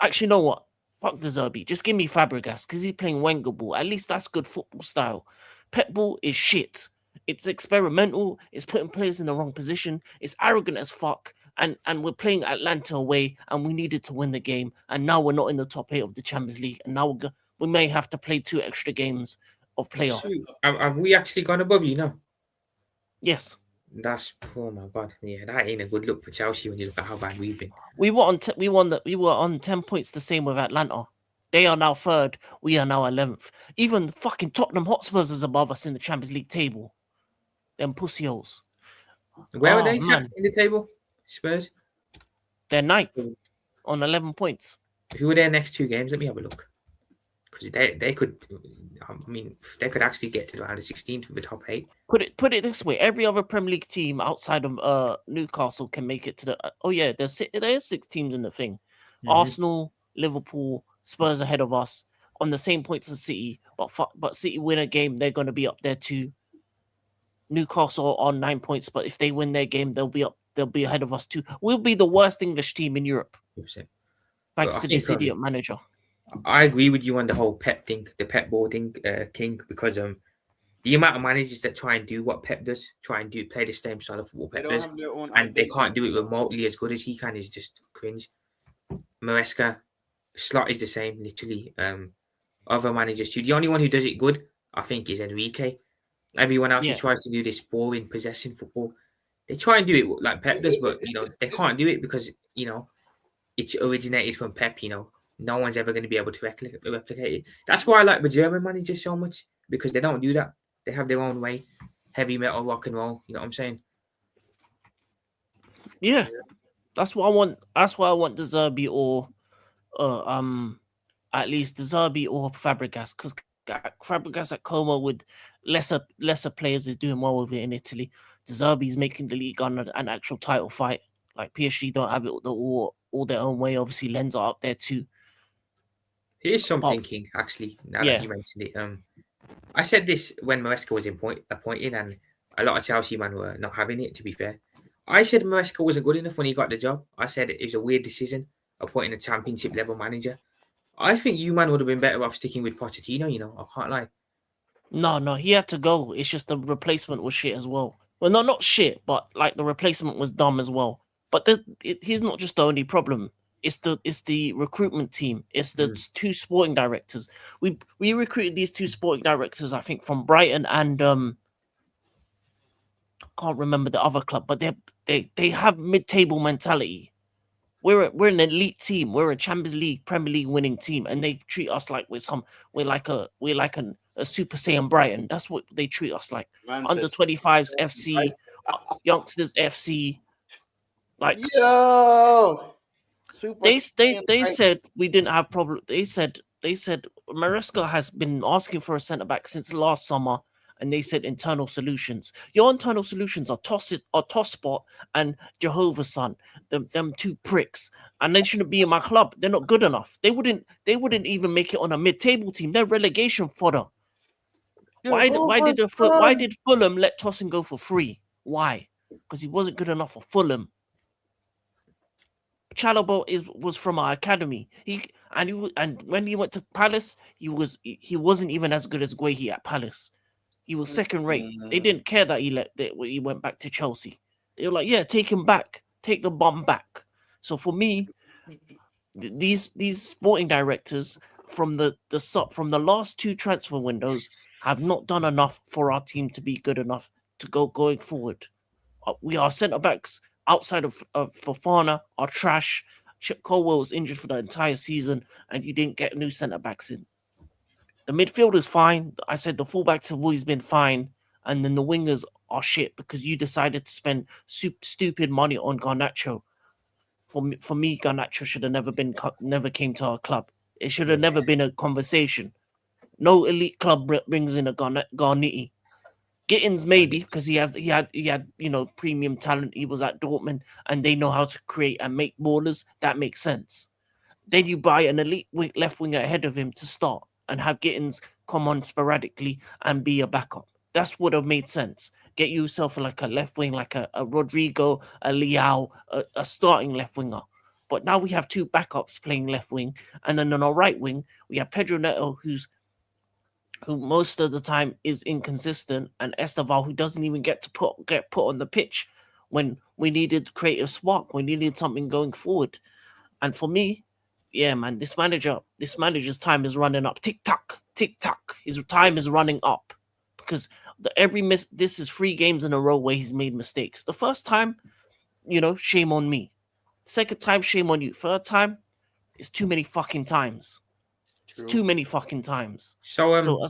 actually, you know what? Fuck De Zerbi. Just give me Fabregas, because he's playing Wenger ball. At least that's good football style. Pep ball is shit. It's experimental. It's putting players in the wrong position. It's arrogant as fuck. And we're playing Atlanta away, and we needed to win the game. And now we're not in the top 8 of the Champions League. And now we may have to play 2 extra games of playoff. So, have we actually gone above you now? Yes. That's, oh my god, yeah, that ain't a good look for Chelsea when you look at how bad we've been. We were on 10 points, the same with Atlanta. They are now 3rd. We are now 11th. Even fucking Tottenham Hotspurs is above us in the Champions League table. Them pussy holes. Where are Oh, they sat man. in the table? Spurs. They're 9th on 11 points. Who are their next 2 games? Let me have a look. Because they could, I mean, they could actually get to around the 16th with the top 8. Put it this way: every other Premier League team outside of Newcastle can make it to the. Oh yeah, there's 6 teams in the thing. Arsenal, Liverpool, Spurs ahead of us on the same points as City. But City win a game, they're going to be up there too. Newcastle on 9 points, but if they win their game, they'll be up. They'll be ahead of us too. We'll be the worst English team in Europe, 100%. thanks I to this think, idiot manager. I agree with you on the whole Pep thing, the Pep board thing, King, because the amount of managers that try and do what Pep does, play the same style of football They Pep don't does, have their own and they identity. can't do it remotely as good as he can, is just cringe. Maresca, Slot is the same, literally. Other managers too. The only one who does it good, I think, is Enrique. Everyone else who Yeah. tries to do this boring possession football, they try and do it like Pep does, but they can't do it because it's originated from Pep. No one's ever going to be able to replicate it. That's why I like the German managers so much, because they don't do that. They have their own way, heavy metal, rock and roll. You know what I'm saying? Yeah, that's what I want. That's why I want De Zerbi or at least De Zerbi or Fabregas, because Fabregas at Como with lesser players is doing well with it in Italy. De Zerbi is making the league on an actual title fight. Like PSG don't have it all their own way. Obviously, Lens are up there too. Here's something, But- King. Actually, now Yeah. that you mentioned it, I said this when Maresca was appointed, and a lot of Chelsea men were not having it. To be fair, I said Maresca wasn't good enough when he got the job. I said it was a weird decision appointing a championship level manager. I think you man would have been better off sticking with Pochettino. I can't lie. No, he had to go. It's just the replacement was shit as well. Well, not shit, but like the replacement was dumb as well. But he's not just the only problem. It's the recruitment team. It's the 2 sporting directors. We recruited these 2 sporting directors, I think, from Brighton and I can't remember the other club, but they have mid-table mentality. We're an elite team. We're a Champions League, Premier League winning team, and they treat us like we're like a Super Saiyan Brighton. That's what they treat us like. Man Under says- 25s FC, youngsters FC. Like Yo, Super they Saiyan Brighton. said we didn't have problem. They said Maresca has been asking for a centre back since last summer, and they said internal solutions. Your internal solutions are Tosspot and Jehovah's Son. Them 2 pricks, and they shouldn't be in my club. They're not good enough. They wouldn't even make it on a mid-table team. They're relegation fodder. Why did Fulham let Tosin go for free? Why? Because he wasn't good enough for Fulham. Chalobah was from our academy. And when he went to Palace, he wasn't even as good as Guehi at Palace. He was second rate. They didn't care that he went back to Chelsea. They were like, yeah, take him back, take the bum back. So for me, these sporting directors from the last 2 transfer windows have not done enough for our team to be good enough to going forward. We are centre backs outside of Fofana are trash. Chip Colwell was injured for the entire season, and you didn't get new centre backs in. The midfield is fine. I said the fullbacks have always been fine, and then the wingers are shit because you decided to spend stupid money on Garnacho. For me, Garnacho should have never came to our club. It should have never been a conversation. No elite club brings in a Garniti. Gittins maybe because he had premium talent. He was at Dortmund and they know how to create and make ballers. That makes sense. Then you buy an elite left winger ahead of him to start and have Gittins come on sporadically and be a backup. That's would have made sense. Get yourself like a left wing, like a Rodrigo, a Leao, a starting left winger. But now we have two backups playing left wing, and then on our right wing we have Pedro Neto, who most of the time is inconsistent, and Esteval, who doesn't even get put on the pitch when we needed creative spark, we needed something going forward. And for me, yeah, man, this manager's time is running up. Tick tock, tick tock. His time is running up because this is 3 games in a row where he's made mistakes. The first time, shame on me. Second time, shame on you. Third time, it's too many fucking times. It's too many fucking times. So,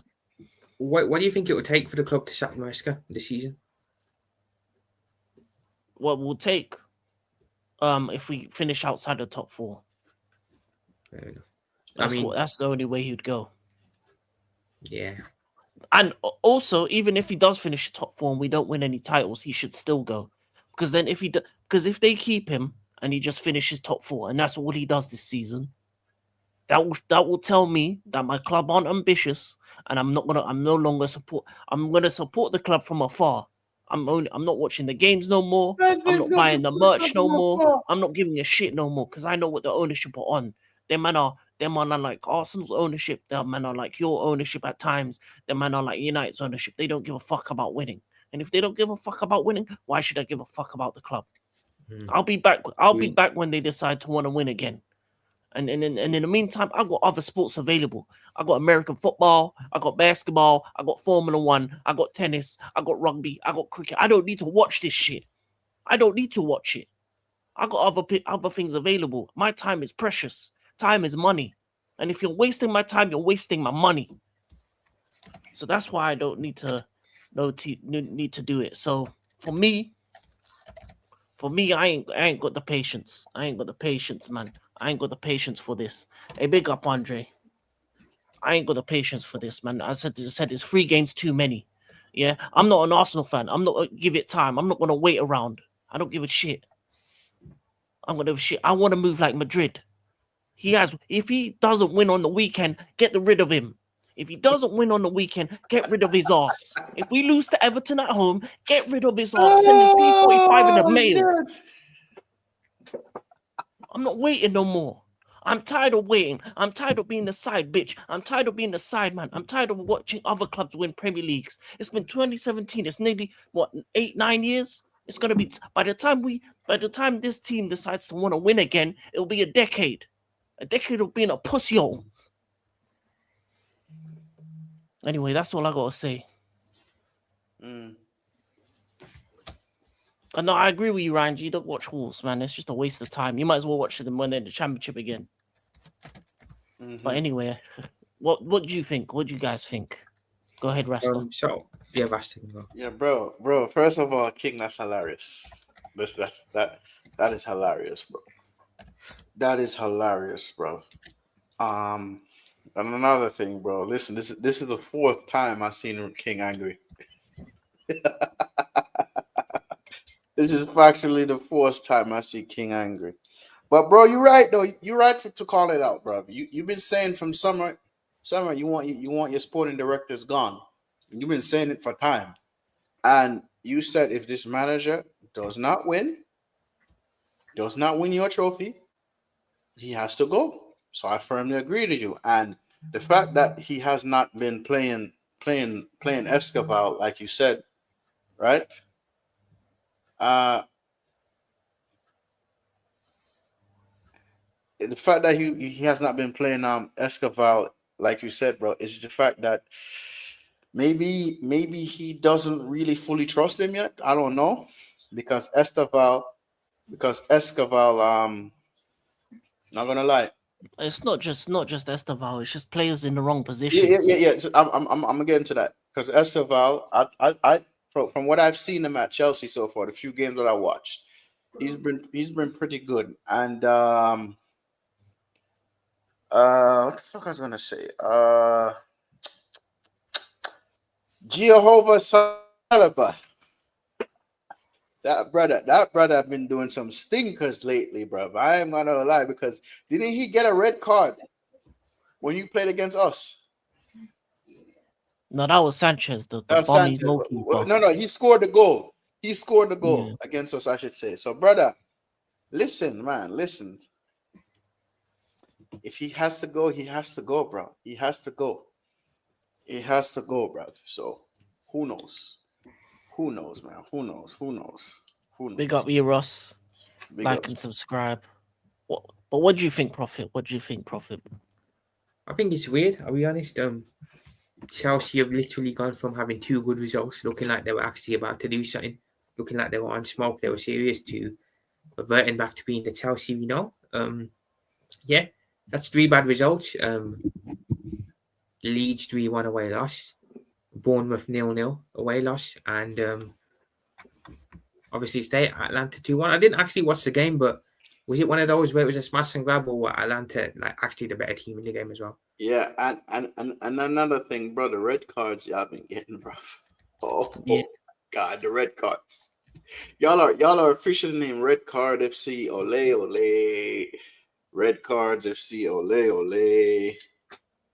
what do you think it would take for the club to sack Maresca this season? What will take? If we finish outside the top 4. Fair enough. That's the only way he'd go. Yeah. And also, even if he does finish top 4 and we don't win any titles, he should still go. Because then if they keep him and he just finishes top 4 and that's all he does this season, that will tell me that my club aren't ambitious and I'm gonna support the club from afar. I'm not watching the games no more. I'm not buying the merch no more. I'm not giving a shit no more because I know what the ownership are on. Them man are like Arsenal's ownership. Them man are like your ownership at times. Them man are like United's ownership. They don't give a fuck about winning. And if they don't give a fuck about winning, why should I give a fuck about the club? I'll be back. I'll be back when they decide to want to win again. And in the meantime, I've got other sports available. I got American football, I got basketball, I got Formula 1, I got tennis, I got rugby, I got cricket. I don't need to watch this shit. I don't need to watch it. I got other things available. My time is precious. Time is money. And if you're wasting my time, you're wasting my money. So that's why I don't need to do it. So for me, I ain't got the patience. I ain't got the patience, man. I ain't got the patience for this. Hey, big up, Andre. I ain't got the patience for this, man. I said it's 3 games too many. Yeah, I'm not an Arsenal fan. I'm not give it time. I'm not gonna wait around. I don't give a shit. I want to move like Madrid. If he doesn't win on the weekend, get rid of him. If he doesn't win on the weekend, get rid of his ass. If we lose to Everton at home, get rid of his ass. Send his P45 in the mail. I'm not waiting no more. I'm tired of waiting. I'm tired of being the side bitch. I'm tired of being the side man. I'm tired of watching other clubs win Premier Leagues. It's been 2017. It's nearly 8-9 years. It's gonna be by the time this team decides to want to win again, it'll be a decade. A decade of being a pussyhole. Anyway, that's all I gotta say. And no, I agree with you, Ryan. You don't watch Wolves, man. It's just a waste of time. You might as well watch them when they're in the championship again. But anyway, what do you think? What do you guys think? Go ahead, Rasta. Rasta can go. Yeah, bro. First of all, King, that's hilarious. That is hilarious, bro. That is hilarious, bro. And another thing, bro. Listen, this is the 4th time I've seen King angry. This is factually the 4th time I see King angry. But bro, you're right though. You're right to call it out, bro. You've been saying from summer you want your sporting directors gone. You've been saying it for time, and you said if this manager does not win your trophy, he has to go. So I firmly agree with you. And the fact that he has not been playing Escobar, like you said, right? The fact that he has not been playing Escobar, like you said, bro, is the fact that maybe he doesn't really fully trust him yet. I don't know, because Escobar Not gonna lie. It's not just Esteval. It's just players in the wrong Yeah, positions. yeah. So I'm gonna get into that because Esteval, from what I've seen him at Chelsea so far, the few games that I watched, he's been pretty good. And what the fuck I was gonna say? Jehovah Saliba. That brother have been doing some stinkers lately, bro. I ain't gonna lie, because didn't he get a red card when you played against us? No, that was Sanchez, the bummy Sanchez. goalkeeper. No, he scored the goal. He scored the goal Yeah. against us, I should say. So, brother, listen, man, listen. If he has to go, he has to go, bro. He has to go. He has to go, bro. So, who knows? Who knows, man? Who knows? Who knows? Who knows? Big up you, Ross. Big Like up. and subscribe. But what do you think, Prophet? What do you think, Prophet? I think it's weird. I'll be honest. Chelsea have literally gone from having 2 good results, looking like they were actually about to do something, looking like they were on smoke, they were serious, to reverting back to being the Chelsea we know. Yeah, that's 3 bad results. Leeds 3-1 away loss, Bournemouth 0-0 away loss, and obviously stay Atlanta 2-1. I didn't actually watch the game, but was it one of those where it was a smash and grab, or what, Atlanta like actually the better team in the game as well? Yeah, and another thing, bro, the red cards y'all been getting, bro. Yeah. God, the red cards. Y'all are officially named Red Card FC. Ole ole. Red Cards FC. Ole ole.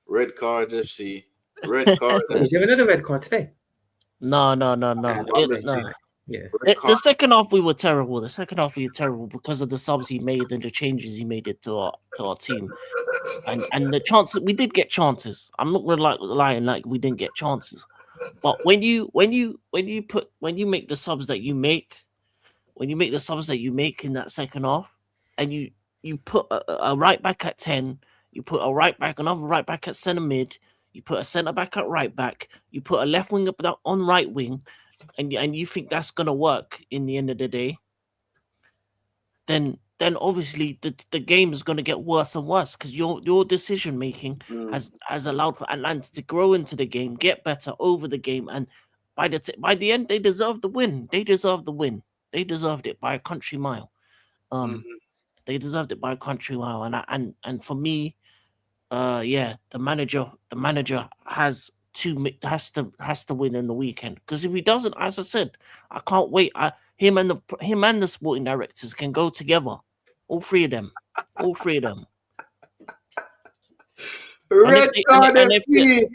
Red Cards FC. Red Cards Was there another red card today? No. FC. Yeah. Red The card. second half we were terrible. The second half we were terrible because of the subs he made and the changes he made it to our team. And the chances, we did get chances. I'm not gonna lying like we didn't get chances. But when you make the subs that you make, in that second half, and you put a right back at 10, you put a right back, another right back at centre mid, you put a centre back at right back, you put a left wing up on right wing, and you think that's gonna work in the end of the day, then obviously the game is gonna get worse and worse because your decision making has allowed for Atlanta to grow into the game, get better over the game, and by the end they deserve the win. They deserve the win. They deserved it by a country mile. They deserved it by a country mile, and for me, the manager has to win in the weekend, because if he doesn't, as I said, I can't wait. Him and the sporting directors can go together, all three of them. Red Card FC.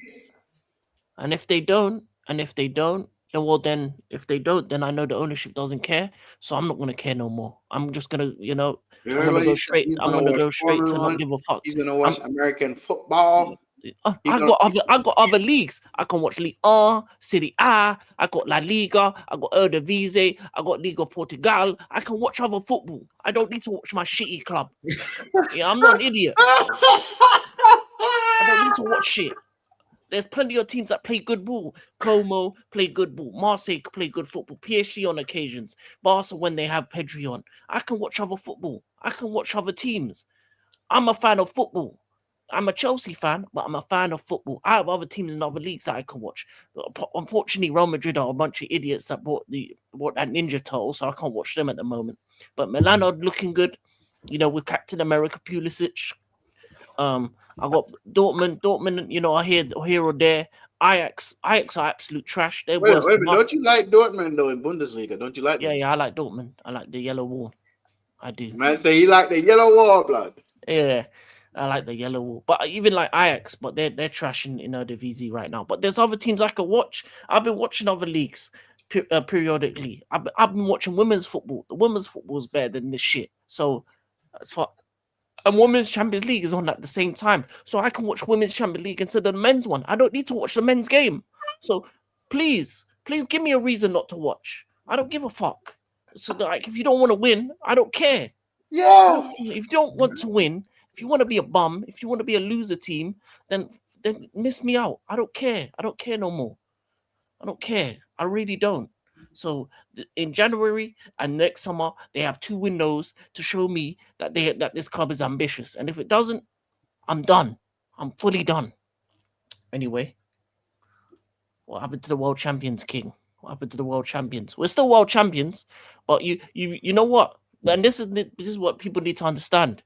And if they don't, then if they don't, then I know the ownership doesn't care, so I'm not gonna care no more. I'm just gonna, I'm gonna go straight. I'm gonna go straight to not give a fuck. He's gonna watch American football. I got other leagues. I can watch Ligue 1, Serie A. I got La Liga. I got Eredivisie. I got Liga Portugal. I can watch other football. I don't need to watch my shitty club. Yeah, I'm not an idiot. I don't need to watch shit. There's plenty of teams that play good ball. Como play good ball. Marseille play good football. PSG on occasions. Barca when they have Pedri on. I can watch other football. I can watch other teams. I'm a fan of football. I'm a Chelsea fan, but I'm a fan of football. I have other teams in other leagues that I can watch. Unfortunately, Real Madrid are a bunch of idiots that bought that Ninja Turtle, so I can't watch them at the moment. But Milan are looking good. With Captain America Pulisic. I got Dortmund, I hear here or there. Ajax are absolute trash. They're Wait worse a than minute. Don't you like Dortmund though in Bundesliga? Don't you like them? Yeah, I like Dortmund. I like the yellow wall. I do. Man, say he like the yellow wall, blood. Yeah, I like the yellow wall. But even like Ajax, but they're trashing in Eredivisie right now. But there's other teams I can watch. I've been watching other leagues periodically. I've been watching women's football. The women's football is better than this shit. So that's far. And Women's Champions League is on at the same time. So I can watch Women's Champions League instead of the men's one. I don't need to watch the men's game. So please give me a reason not to watch. I don't give a fuck. So like, if you don't want to win, I don't care. Yeah. If you don't want to win, if you want to be a bum, if you want to be a loser team, then miss me out. I don't care. I don't care no more. I don't care. I really don't. So in January and next summer, they have 2 windows to show me that this club is ambitious. And if it doesn't, I'm done. I'm fully done. Anyway, what happened to the world champions, King? What happened to the world champions? We're still world champions, but you know what? And this is what people need to understand.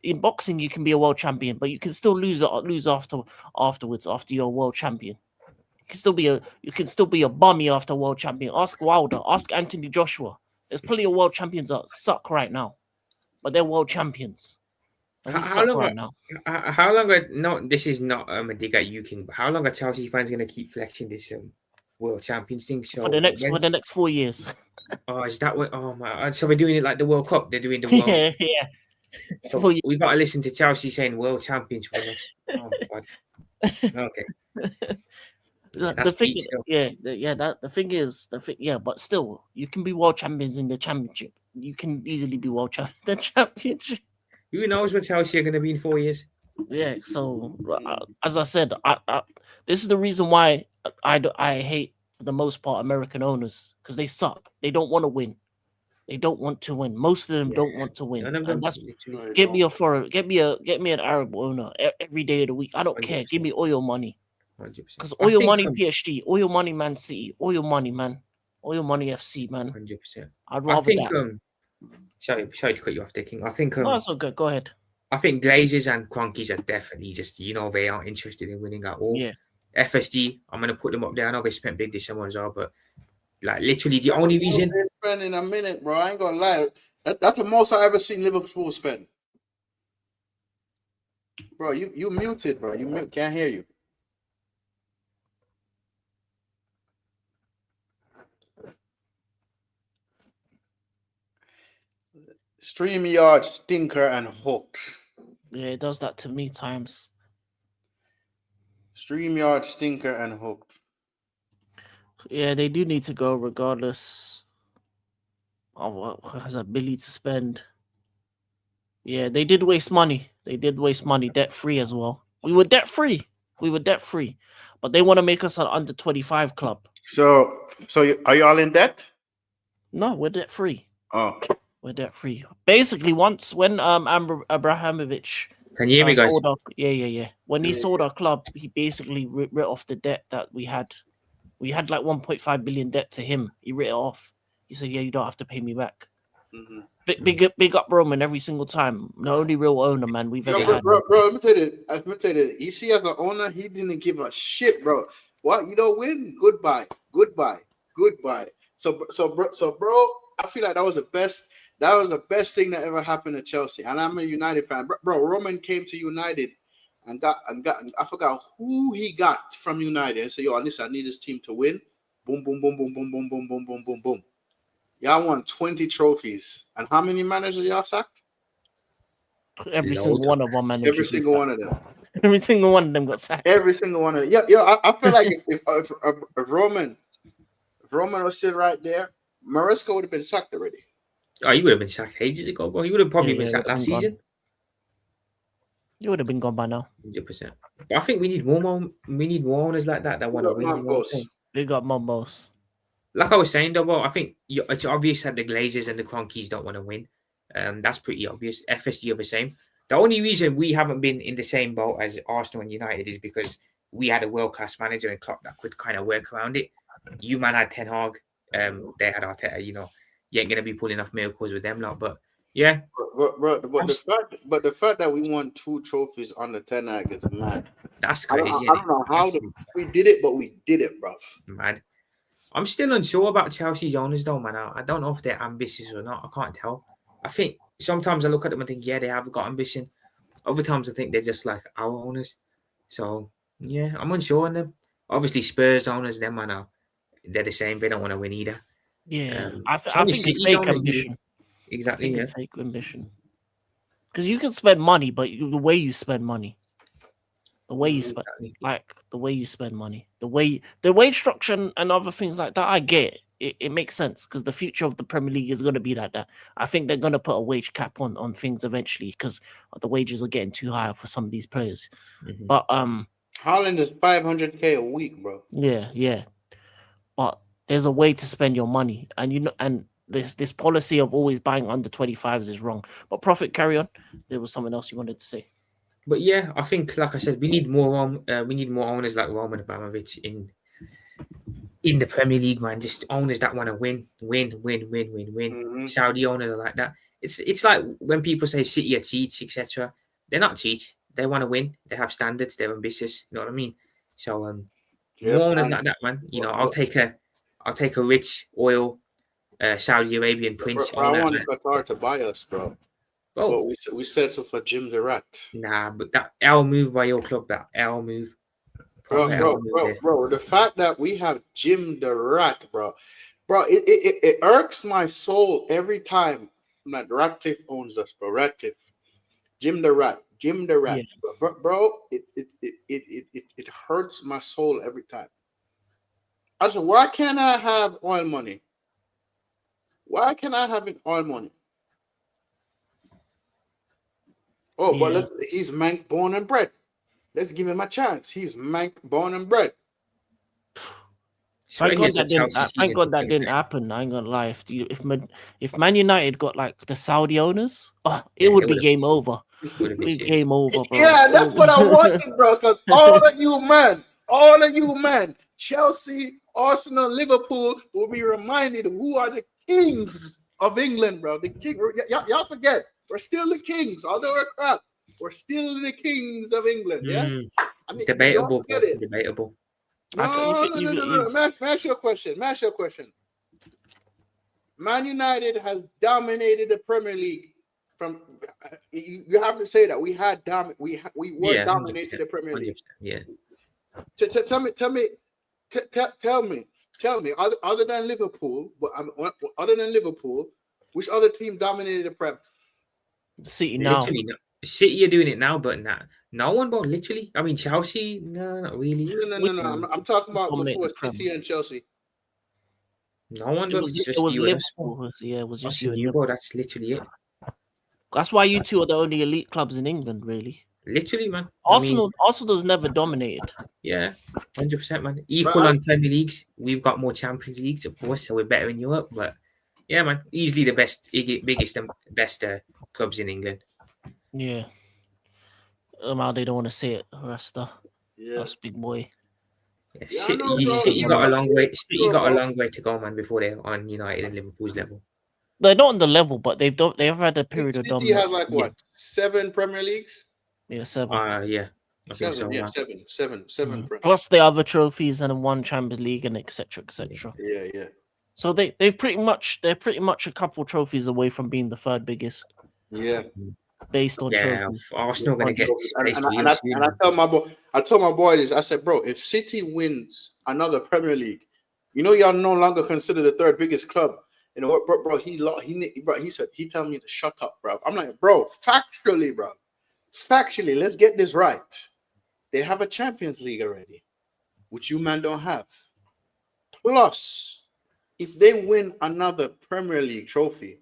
In boxing, you can be a world champion, but you can still lose afterwards after you're a world champion. You can still be a bummy after world champion. Ask Wilder, ask Anthony Joshua. There's plenty of world champions that suck right now, but they're world champions. And we suck right now. How long? No, this is not a dig at you, King. But how long are Chelsea fans going to keep flexing this world champions thing? So for the next 4 years. Oh, is that what? Oh my! So we're doing it like the World Cup. They're doing the World. Yeah. So we got to listen to Chelsea saying world champions for the next. Oh God. Okay. The thing is, but still, you can be world champions in the championship. You can easily be world champion the championship. Who knows what Chelsea are going to be in 4 years? Yeah. So, as I said, this is the reason why I hate for the most part American owners, because they suck. They don't want to win. They don't want to win. Most of them don't want to win. And that's get me an Arab owner every day of the week. I don't 100%. Care. Give me oil money. Because oil money PSG, oil money Man City, oil money man, oil money FC man. 100%. I'd rather that. Sorry to cut you off, Dicking. I think no, that's all good. Go ahead. I think Glazers and Cronkies are definitely just they aren't interested in winning at all. Yeah. FSG, I'm gonna put them up there. I know they spent big this summer as well, but like literally the only reason they spend in a minute, bro. I ain't gonna lie. That's the most I ever seen Liverpool spend. Bro, you muted, bro. Can't hear you. StreamYard stinker and hooked. Yeah, it does that to me times. StreamYard stinker and hooked. Yeah, they do need to go regardless of what has ability to spend. Yeah, they did waste money. Debt free as well. We were debt free. But they want to make us an under 25 club. So are you all in debt? No, we're debt free. Oh. We're debt free. Basically, when Abramovich, can you hear me, guys? Yeah. When he sold our club, he basically writ off the debt that we had. We had like 1.5 billion debt to him. He writ it off. He said, "Yeah, you don't have to pay me back." Mm-hmm. Big up Roman every single time. The only real owner, man, we've ever had. Bro, let me tell you. You see, as an owner, he didn't give a shit, bro. What, you don't win? Goodbye. So, bro, I feel like that was the best. That was the best thing that ever happened to Chelsea. And I'm a United fan. Bro, Roman came to United and got I forgot who he got from United and said, yo, listen, I need this team to win. Boom, boom, boom, boom, boom, boom, boom, boom, boom, boom, boom. Y'all won 20 trophies. And how many managers y'all sacked? Every single one of them, man. Every single one of them. Every single one of them got sacked. Every single one of them. Yeah. I feel like if Roman was still right there, Maresca would have been sacked already. Oh, he would have been sacked ages ago, bro. He would have probably been sacked last season. He would have been gone by now. 100%. But I think we need more owners like that want to win. We got Mombos. Like I was saying, though, bro, I think it's obvious that the Glazers and the Cronkies don't want to win. That's pretty obvious. FSG are the same. The only reason we haven't been in the same boat as Arsenal and United is because we had a world-class manager and Klopp that could kind of work around it. You man had Ten Hag. They had Arteta, You ain't gonna be pulling off miracles with them, lot. But yeah, but the fact that we won 2 trophies on the Ten Hag is mad. That's crazy. I don't know how we did it, but we did it, bro. Mad. I'm still unsure about Chelsea's owners, though, man. I don't know if they're ambitious or not. I can't tell. I think sometimes I look at them and think, yeah, they have got ambition. Other times I think they're just like our owners. So yeah, I'm unsure on them. Obviously, Spurs owners, them man, they're the same. They don't want to win either. Yeah, I think it's fake ambition. Exactly, yeah. Fake ambition. Because you can spend money, but the way you spend money, the way you spend money, the wage structure and other things like that, I get it. It makes sense because the future of the Premier League is going to be like that. I think they're going to put a wage cap on things eventually because the wages are getting too high for some of these players. Mm-hmm. But Haaland is $500K a week, bro. Yeah. But there's a way to spend your money, and and this policy of always buying under 25s is wrong. But Prophet, carry on. There was something else you wanted to say. But yeah, I think, like I said, we need more owners like Roman Abramovich in the Premier League, man. Just owners that want to win. Mhm. Saudi owners are like that. It's like when people say City are cheats, etc. They're not cheats. They want to win. They have standards. They're ambitious. You know what I mean? So Yep. more owners like that, man. You know, I'll take a rich oil Saudi Arabian prince Bro, I owner. want Qatar to buy us, bro. But Bro, we settled for Jim the Rat. nah, but that L move by your club, that L move. Proper L move there. Bro, the fact that we have Jim the Rat, bro, it irks my soul every time that Ratcliffe owns us, bro. Ratcliffe, Jim the Rat, Yeah. bro. It hurts my soul every time. I said, why can't I have oil money? Why can't I have oil money? Oh, but Yeah. he's Mank born and bred. Let's give him a chance. He's Mank born and bred. Thank God Here's a that didn't. Chelsea Thank season God to that finish didn't it. happen. I ain't gonna lie. If Man United got like the Saudi owners, Yeah, it would it be would've- game over. Would have been Be serious. game over, bro. Yeah, that's what I wanted, bro. Because all of you, man, Chelsea, Arsenal, Liverpool will be reminded who are the kings of England, bro. The king. Y'all forget, we're still the kings. Although we're crap, we're still the kings of England. Yeah, I mean, Debatable, don't forget it. debatable. No. you- Man, ask your question. Man United has dominated the Premier League. From you have to say that we were Yeah, dominating the Premier 100%. League. Yeah. Tell me. Other than Liverpool, which other team dominated the Prem? City now. Literally, no. City are doing it now, but no one, bro. Literally, I mean, Chelsea, no, not really. No. I'm talking about Dominated before the Prem. City and Chelsea. No one, It bro. was, It's just it was you and us, bro. Liverpool. Yeah, it was just Us you and and you, Liverpool. bro. That's literally it. That's why you two are the only elite clubs in England, really. Literally, man. I mean, Arsenal's never dominated. yeah, 100%, man. Equal on Premier Leagues. We've got more Champions Leagues, of course, so we're better in Europe. But yeah, man, easily the biggest, and best clubs in England. Yeah. Now they don't want to say it, Rasta. Yeah. That's big boy. Yeah, Yeah, I know, City bro. got a Yeah, long way. City got a bro. long way to go, man, before they're on United and Liverpool's level. They're not on the level, but they've had a period of City dominance. has like what 7 Premier Leagues? Yeah, 7. Yeah, I think so. Yeah, Man. seven. Plus the other trophies and 1 Champions League and etc. etc. Yeah. So they're pretty much a couple trophies away from being the 3rd biggest Yeah. based on Yeah, trophies. Arsenal gonna get displaced And real I soon. tell my boy this. I said, bro, if City wins another Premier League, y'all no longer consider the 3rd biggest club. You know what, bro? He said he told me to shut up, bro. I'm like, bro, factually, let's get this right. They have a Champions League already, which you man don't have. Plus, if they win another Premier League trophy,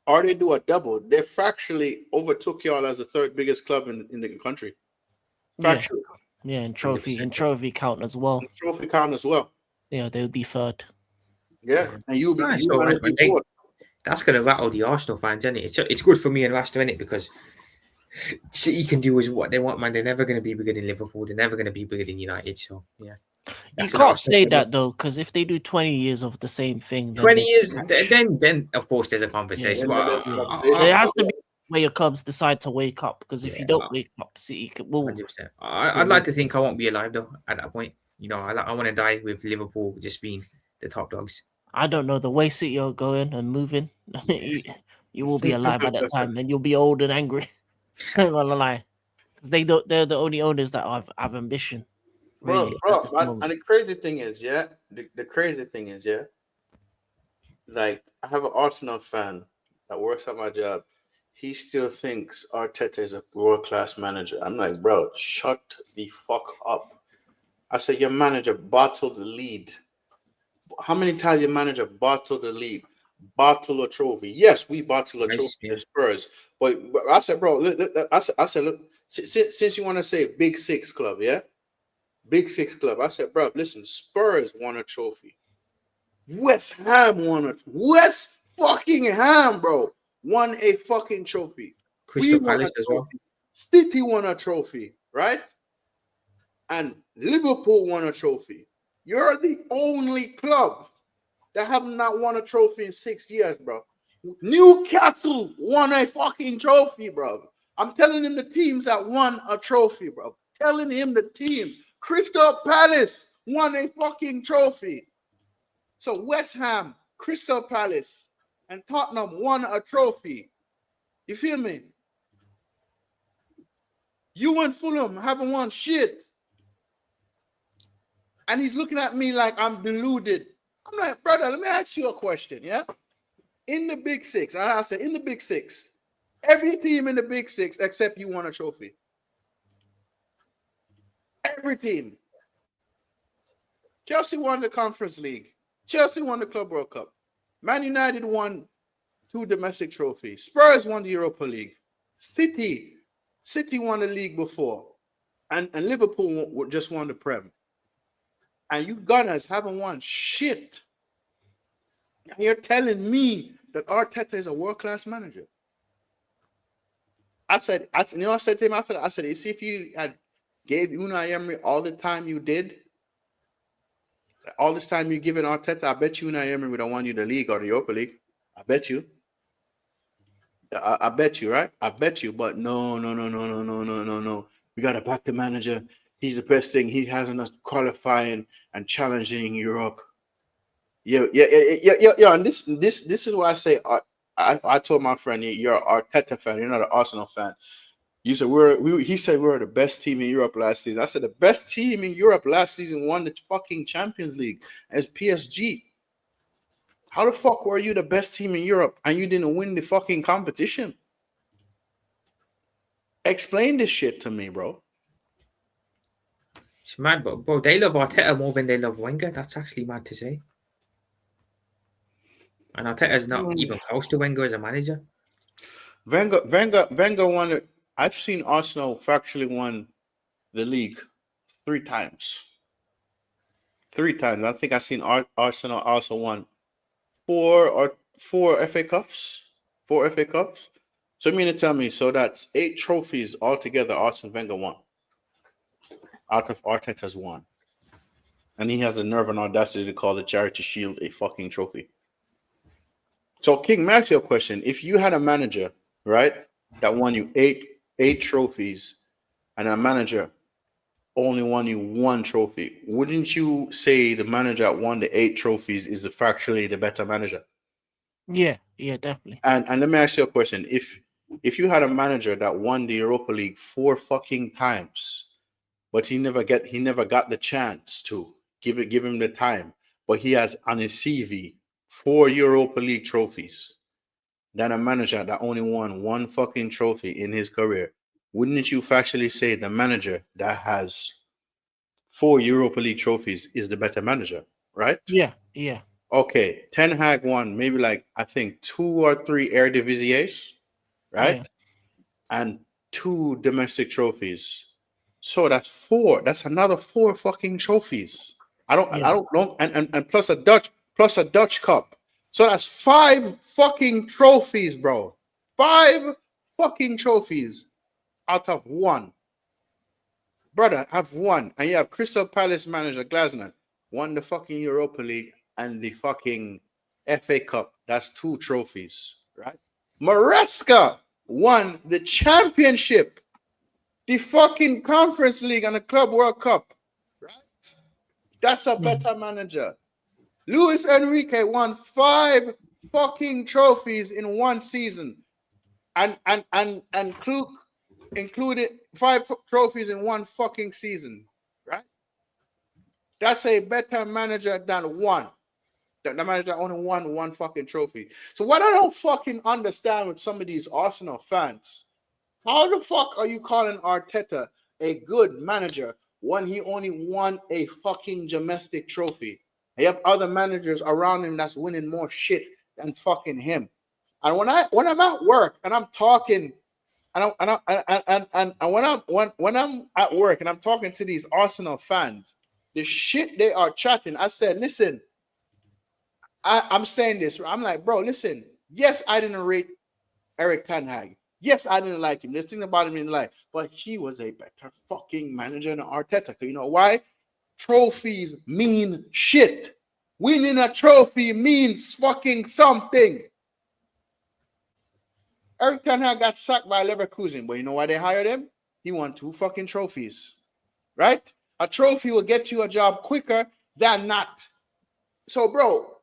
or they do a double, they factually overtook y'all as the 3rd biggest club in the country. Factually. Yeah, and trophy count as well. Trophy count as well. Yeah, they would be 3rd. Yeah, and you'll be. That's all right, man. That's gonna rattle the Arsenal fans, isn't it? It's good for me and Rasta, innit? Because City can do is what they want, man. They're never gonna be bigger than Liverpool. They're never gonna be bigger than United. So yeah. You can't say that though, because if they do 20 years of the same thing, then 20 years, then of course there's a conversation. There has to be where your clubs decide to wake up, because if you don't wake up, City will. 100%. I'd like to think I won't be alive though at that point. I want to die with Liverpool just being the top dogs. I don't know, the way City are going and moving, you will be alive at that time, and you'll be old and angry. I'm not gonna lie, because they're the only owners that have ambition. Really, bro. And the crazy thing is, the crazy thing is, like I have an Arsenal fan that works at my job. He still thinks Arteta is a world-class manager. I'm like, bro, shut the fuck up. I said, your manager bottled the lead. How many times your manager bottled the lead? Bottle a trophy. Yes, we bottle a trophy in Spurs. But I said, bro, look, since you want to say Big Six club, yeah? Big Six club. I said, bro, listen, Spurs won a trophy. West Ham won it. West fucking Ham, bro, won a fucking trophy. We Crystal won Palace a as well. trophy. City won a trophy, right? And Liverpool won a trophy. You're the only club that have not won a trophy in 6 years, bro. Newcastle won a fucking trophy, bro. I'm telling him the teams that won a trophy, bro. Telling him the teams. Crystal Palace won a fucking trophy. So West Ham, Crystal Palace, and Tottenham won a trophy. You feel me? You and Fulham haven't won shit. And he's looking at me like I'm deluded. I'm like, brother, let me ask you a question, yeah? In the Big Six, I said, in the Big Six, every team in the Big Six except you won a trophy. Every team. Chelsea won the Conference League. Chelsea won the Club World Cup. Man United won 2 domestic trophies. Spurs won the Europa League. City won the league before. And Liverpool just won the Prem. And you Gunners haven't won shit. And you're telling me that Arteta is a world-class manager. I said to him after that, I said, you see, if you had gave Unai Emery all the time you did, all this time you given Arteta, I bet you Unai Emery would have won you the league or the Europa League. I bet you. I bet you, right? I bet you, but no. We got to back the manager. He's the best thing. He has us qualifying and challenging Europe. Yeah. And this is why I say I told my friend, you're an Arteta fan, you're not an Arsenal fan. You said he said we were the best team in Europe last season. I said the best team in Europe last season won the fucking Champions League as PSG. How the fuck were you the best team in Europe and you didn't win the fucking competition? Explain this shit to me, bro. It's mad, but bro, they love Arteta more than they love Wenger. That's actually mad to say. And Arteta's not even close to Wenger as a manager. Wenger won it. I've seen Arsenal factually won the league 3 times. 3 times. I think I've seen Arsenal also won 4 FA Cups. 4 FA Cups. So you mean to tell me, so that's 8 trophies altogether Arsene Wenger won. Out of Arteta's won. And he has the nerve and audacity to call the Charity Shield a fucking trophy. So King, may I ask you a question? If you had a manager, right, that won you 8 trophies, and a manager only won you 1 trophy, wouldn't you say the manager that won the 8 trophies is factually the better manager? Yeah, definitely. And let me ask you a question. If you had a manager that won the Europa League 4 fucking times, but he never got the chance to give him the time, but he has on his CV 4 Europa League trophies, than a manager that only won 1 fucking trophy in his career, wouldn't you factually say the manager that has 4 Europa League trophies is the better manager, right? Yeah. Okay, Ten Hag won maybe like I think 2 or 3 Eredivisie, right? Yeah. And 2 domestic trophies. So that's 4. That's another 4 fucking trophies. I don't and plus a Dutch Cup. So that's 5 fucking trophies, bro. 5 fucking trophies out of 1. Brother, have 1. And you have Crystal Palace manager Glasner won the fucking Europa League and the fucking FA Cup. That's 2 trophies, right? Maresca won the championship, the fucking Conference League and the Club World Cup, right? That's a better manager. Luis Enrique won 5 fucking trophies in 1 season, and Kluk included 5 trophies in 1 fucking season, right? That's a better manager than 1. The manager only won 1 fucking trophy. So what I don't fucking understand with some of these Arsenal fans, how the fuck are you calling Arteta a good manager when he only won a fucking domestic trophy? You have other managers around him that's winning more shit than fucking him. And when I'm at work and I'm talking, and when I'm at work and I'm talking to these Arsenal fans, the shit they are chatting, I said, listen, I'm saying this. I'm like, bro, listen. Yes, I didn't rate Eric Ten Hag. Yes, I didn't like him. There's things about him in life, but he was a better fucking manager than Arteta. You know why? Trophies mean shit. Winning a trophy means fucking something. Eric Ten Hag got sacked by Leverkusen, but you know why they hired him? He won 2 fucking trophies, right? A trophy will get you a job quicker than not. So, bro,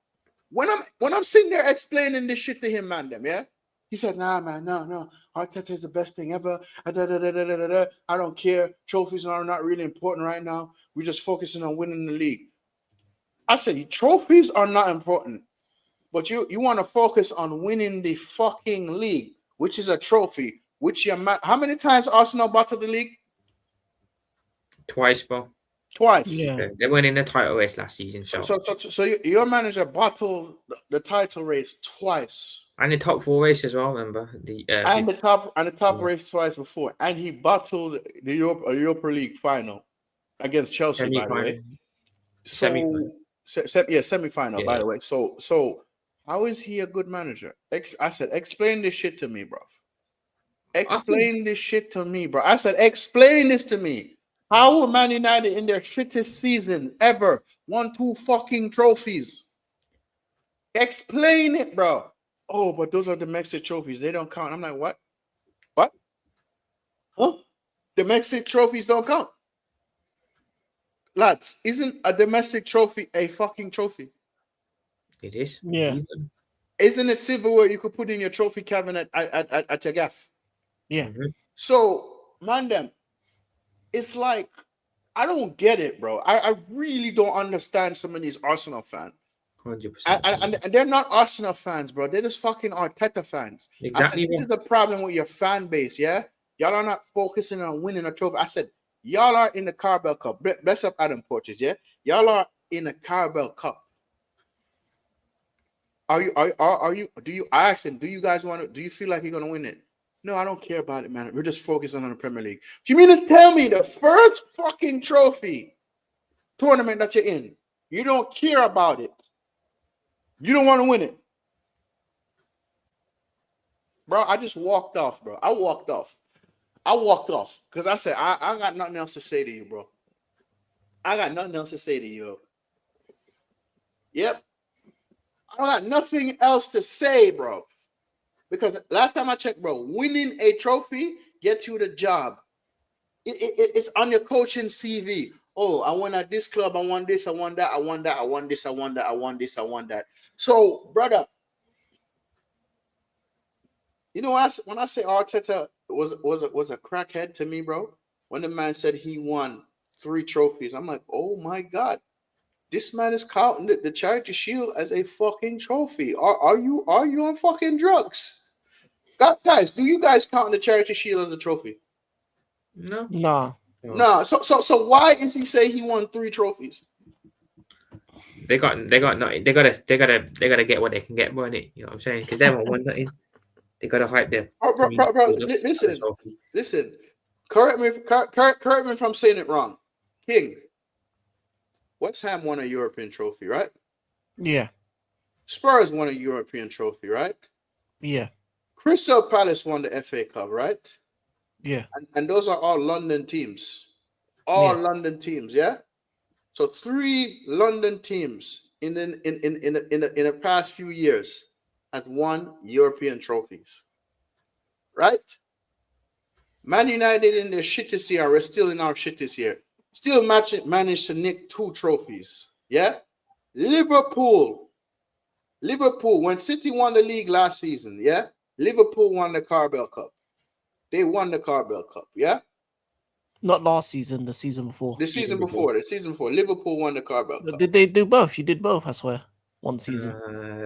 when I'm sitting there explaining this shit to him, man, yeah, he said, nah, man, no, Arteta is the best thing ever. I don't care. Trophies are not really important right now. We're just focusing on winning the league. I said, trophies are not important, but you want to focus on winning the fucking league, which is a trophy. How many times Arsenal battled the league? Twice, bro. Twice. Yeah. They weren't in the title race last season, So your manager battled the title race twice. And the top 4 race as well, remember? The top race twice before. And he battled the Europa League final against Chelsea, by the way. Semi-final, by the way. So how is he a good manager? I said, explain this shit to me, bro. Explain this shit to me, bro. I said, explain this to me. How will Man United in their shittest season ever won 2 fucking trophies? Explain it, bro. Oh, but those are domestic trophies. They don't count. I'm like, what? What? Huh? Domestic trophies don't count. Lads, isn't a domestic trophy a fucking trophy? It is. Yeah. Isn't it silverware you could put in your trophy cabinet at your gaff? Yeah. Mm-hmm. So, man, them, it's like, I don't get it, bro. I really don't understand some of these Arsenal fans. 100%. And they're not Arsenal fans, bro. They're just fucking Arteta fans. Exactly. I said, this is the problem with your fan base, yeah? Y'all are not focusing on winning a trophy. I said, y'all are in the Carabao Cup. Bless up Adam Porches, yeah? Y'all are in the Carabao Cup. I asked him, do you feel like you're gonna win it? No, I don't care about it, man. We're just focusing on the Premier League. Do you mean to tell me the first fucking trophy tournament that you're in, you don't care about it? You don't want to win it? Bro, I just walked off, bro. I walked off because I said, I got nothing else to say to you, bro. I got nothing else to say to you. Yep. I got nothing else to say, bro. Because last time I checked, bro, winning a trophy gets you the job. It's on your coaching CV. Oh, I won at this club. I won this. I won that. I won that. I won this. I won that. I won this. I won that. So, brother, you know when I say Arteta was a crackhead to me, bro. When the man said he won 3 trophies, I'm like, oh my god, this man is counting the Charity Shield as a fucking trophy. Are you on fucking drugs? Guys, do you guys count the Charity Shield as a trophy? No. No. So why is he saying he won 3 trophies? They got nothing. They gotta get what they can get, won't it? You know what I'm saying? Because they haven't won nothing. They gotta hype them. Bro, listen. Correct me if I'm saying it wrong. King, West Ham won a European trophy, right? Yeah. Spurs won a European trophy, right? Yeah. Crystal Palace won the FA Cup, right? Yeah. And those are all London teams. London teams, yeah? So 3 London teams in the past few years have won European trophies. Right? Man United in their shit this year, we're still in our shit this year. Still managed to nick 2 trophies. Yeah? Liverpool, when City won the league last season, yeah? Liverpool won the Carabao Cup. They won the Carabao Cup, yeah? Not last season, the season before. The season before. Liverpool won the Carabao Cup. Did they do both? You did both, I swear. One season.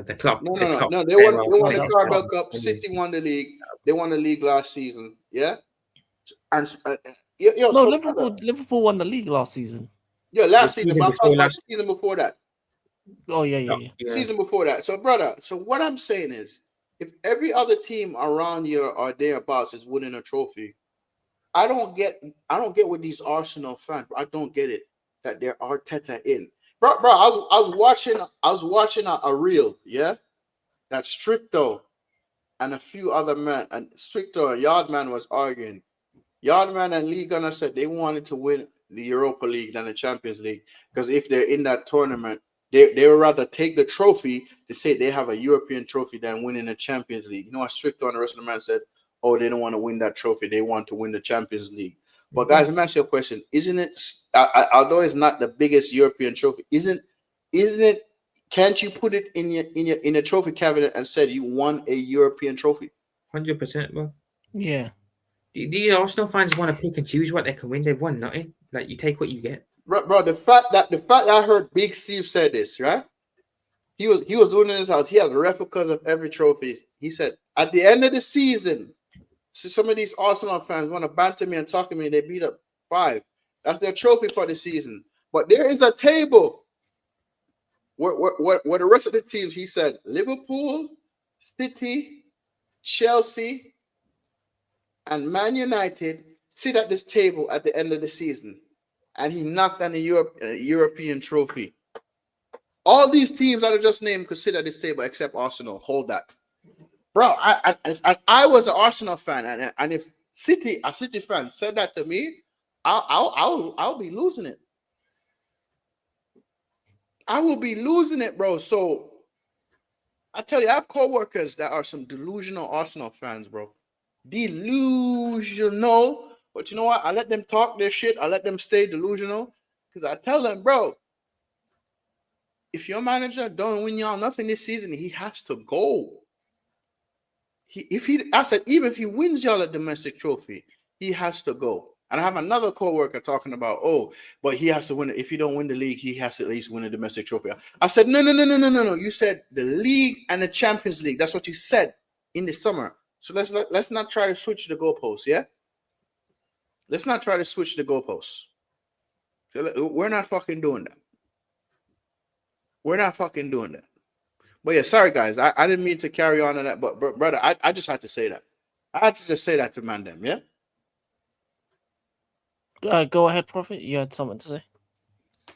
The club. No. They won the Carabao Cup. City won the league. They won the league last season, yeah? And Liverpool won the league last season. Yeah, last season. But I'm talking about the season before that. Oh, yeah. Season before that. So, brother, what I'm saying is, if every other team around you or thereabouts is winning a trophy, I don't get what these Arsenal fans, I don't get it, that they're Arteta in. bro. I was watching a reel, yeah. That Stricto and a few other men, and Stricto and Yardman was arguing. Yardman and Lee Gunner said they wanted to win the Europa League than the Champions League because if they're in that tournament, they would rather take the trophy to say they have a European trophy than winning the Champions League. You know what Stricto and the rest of the man said? Oh, they don't want to win that trophy. They want to win the Champions League. But guys, let me ask you a question. Isn't it, although it's not the biggest European trophy, isn't it? Can't you put it in a trophy cabinet and said you won a European trophy? 100%, bro. Yeah. The Arsenal fans want to pick and choose what they can win. They've won nothing. Like, you take what you get. Bro, the fact that I heard Big Steve said this, right? He was winning his house. He has replicas of every trophy. He said at the end of the season, so some of these Arsenal fans want to banter me and talk to me. They beat up 5. That's their trophy for the season. But there is a table where the rest of the teams, he said, Liverpool, City, Chelsea, and Man United sit at this table at the end of the season. And he knocked on the European trophy. All these teams that I just named could sit at this table except Arsenal. Hold that. Bro, if I was an Arsenal fan, and if a City fan said that to me, I'll be losing it. I will be losing it, bro. So I tell you, I have co-workers that are some delusional Arsenal fans, bro. Delusional. But you know what? I let them talk their shit. I let them stay delusional. Because I tell them, bro, if your manager don't win y'all nothing this season, he has to go. I said, even if he wins y'all a domestic trophy, he has to go. And I have another co-worker talking about, but he has to win it. If he don't win the league, he has to at least win a domestic trophy. I said, no. You said the league and the Champions League. That's what you said in the summer. So let's not try to switch the goalposts, yeah? Let's not try to switch the goalposts. We're not fucking doing that. We're not fucking doing that. But yeah, sorry guys. I didn't mean to carry on that, but brother, I just had to say that. I had to just say that to Mandem, yeah? Go ahead, Prophet. You had something to say.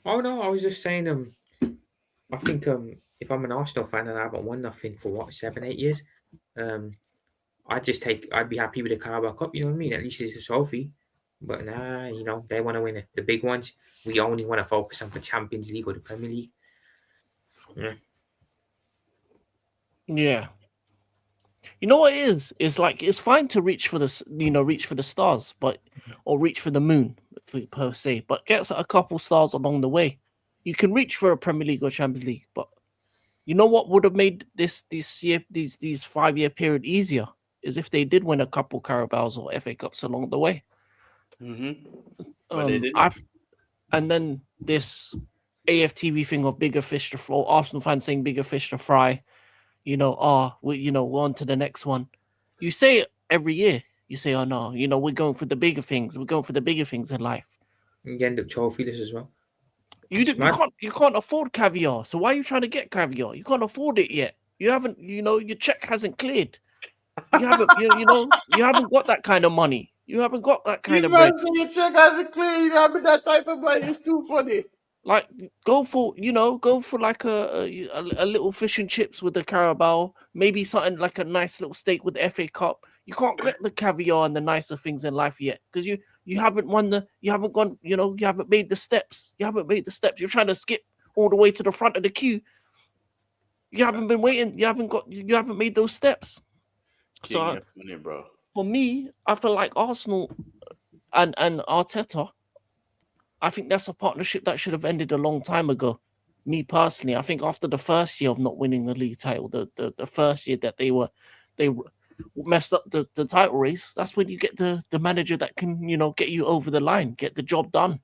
Oh no, I was just saying. I think if I'm an Arsenal fan and I haven't won nothing for 7-8 years, I'd be happy with the Carabao Cup. You know what I mean? At least it's a trophy. But nah, they want to win the big ones. We only want to focus on the Champions League or the Premier League. Yeah. You know what it is? It's like it's fine to reach for the stars, or reach for the moon per se, but get a couple stars along the way. You can reach for a Premier League or Champions League, but you know what would have made these 5-year period easier is if they did win a couple Carabaos or FA Cups along the way. Mm-hmm. But they didn't. And then this AFTV thing of bigger fish to fry, Arsenal fans saying bigger fish to fry. We're on to the next one. You say it every year. You say, oh no, we're going for the bigger things. We're going for the bigger things in life. You end up trophyless as well. You can't afford caviar. So why are you trying to get caviar? You can't afford it yet. You haven't, your check hasn't cleared. You haven't, you haven't got that kind of money. You haven't got that kind of bread. Your check hasn't cleared. You haven't that type of money. It's too funny. Like go for like a little fish and chips with the Carabao, maybe something like a nice little steak with the FA Cup. You can't get the caviar and the nicer things in life yet because you haven't you haven't made the steps. You haven't made the steps. You're trying to skip all the way to the front of the queue. You haven't been waiting. You haven't made those steps. So bro. For me, I feel like Arsenal and Arteta, I think that's a partnership that should have ended a long time ago. Me personally, I think after the first year of not winning the league title, the first year that they messed up the title race, that's when you get the manager that can, get you over the line, get the job done.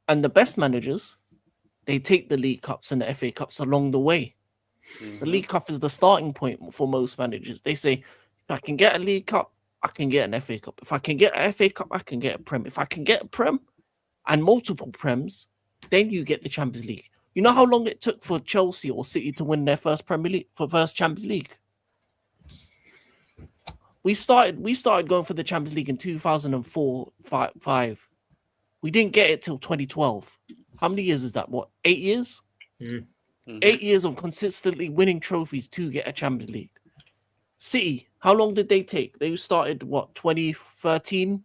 And the best managers, they take the League Cups and the FA Cups along the way. Mm-hmm. The League Cup is the starting point for most managers. They say, if I can get a League Cup, I can get an FA Cup. If I can get an FA Cup, I can get a Prem. If I can get a Prem and multiple Prems, then you get the Champions League. You know how long it took for Chelsea or City to win their first first Champions League? We started going for the Champions League in 2004-5. We didn't get it till 2012. How many years is that? What, 8 years? Mm. 8 years of consistently winning trophies to get a Champions League. City, how long did they take? They started, what, 2013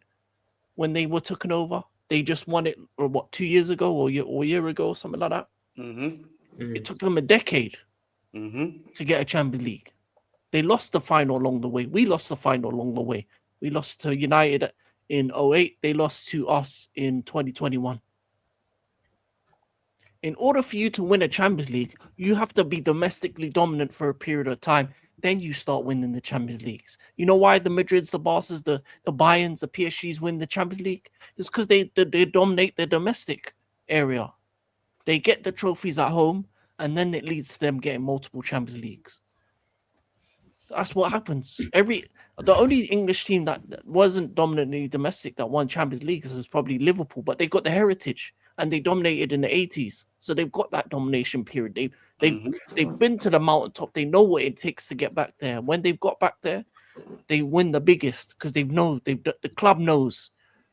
when they were taken over? They just won it, or what, 2 years ago or a year ago, something like that? It took them a decade to get a Champions League. They lost the final along the way. We lost the final along the way. We lost to United in 2008. They lost to us in 2021. In order for you to win a Champions League, you have to be domestically dominant for a period of time. Then you start winning the Champions Leagues. You know why the Madrids, the Barças, the Bayerns, the PSGs win the Champions League? It's because they dominate the domestic area. They get the trophies at home, and then it leads to them getting multiple Champions Leagues. That's what happens. The only English team that wasn't dominantly domestic that won Champions Leagues is probably Liverpool, but they got the heritage and they dominated in the 80s. So they've got that domination period. They've been to the mountaintop. They know what it takes to get back there. When they've got back there, they win the biggest because the club knows.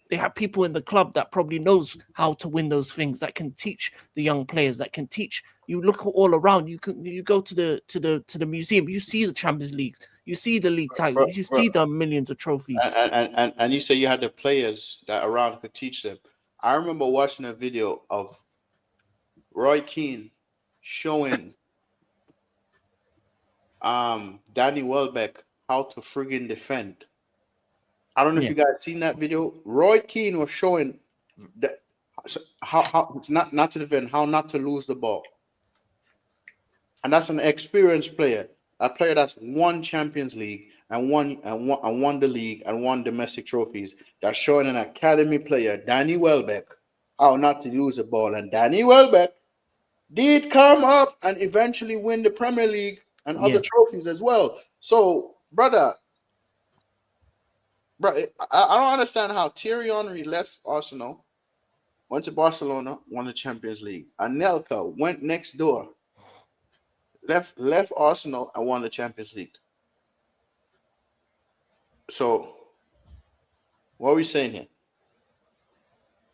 They have people in the club that probably knows how to win those things, that can teach the young players, that can teach. You look all around. You go to the museum. You see the Champions Leagues. You see the league titles. You see the millions of trophies. And you say you had the players that around could teach them. I remember watching a video of Roy Keane showing Danny Welbeck how to friggin' defend. I don't know if you guys seen that video. Roy Keane was showing that how not to defend, how not to lose the ball. And that's an experienced player, a player that's won Champions League and won the league and won domestic trophies. That's showing an academy player, Danny Welbeck, how not to lose the ball. And Danny Welbeck did come up and eventually win the Premier League and other trophies as well. So, brother, I don't understand how Thierry Henry left Arsenal, went to Barcelona, won the Champions League. Anelka went next door, left Arsenal and won the Champions League. So, what are we saying here?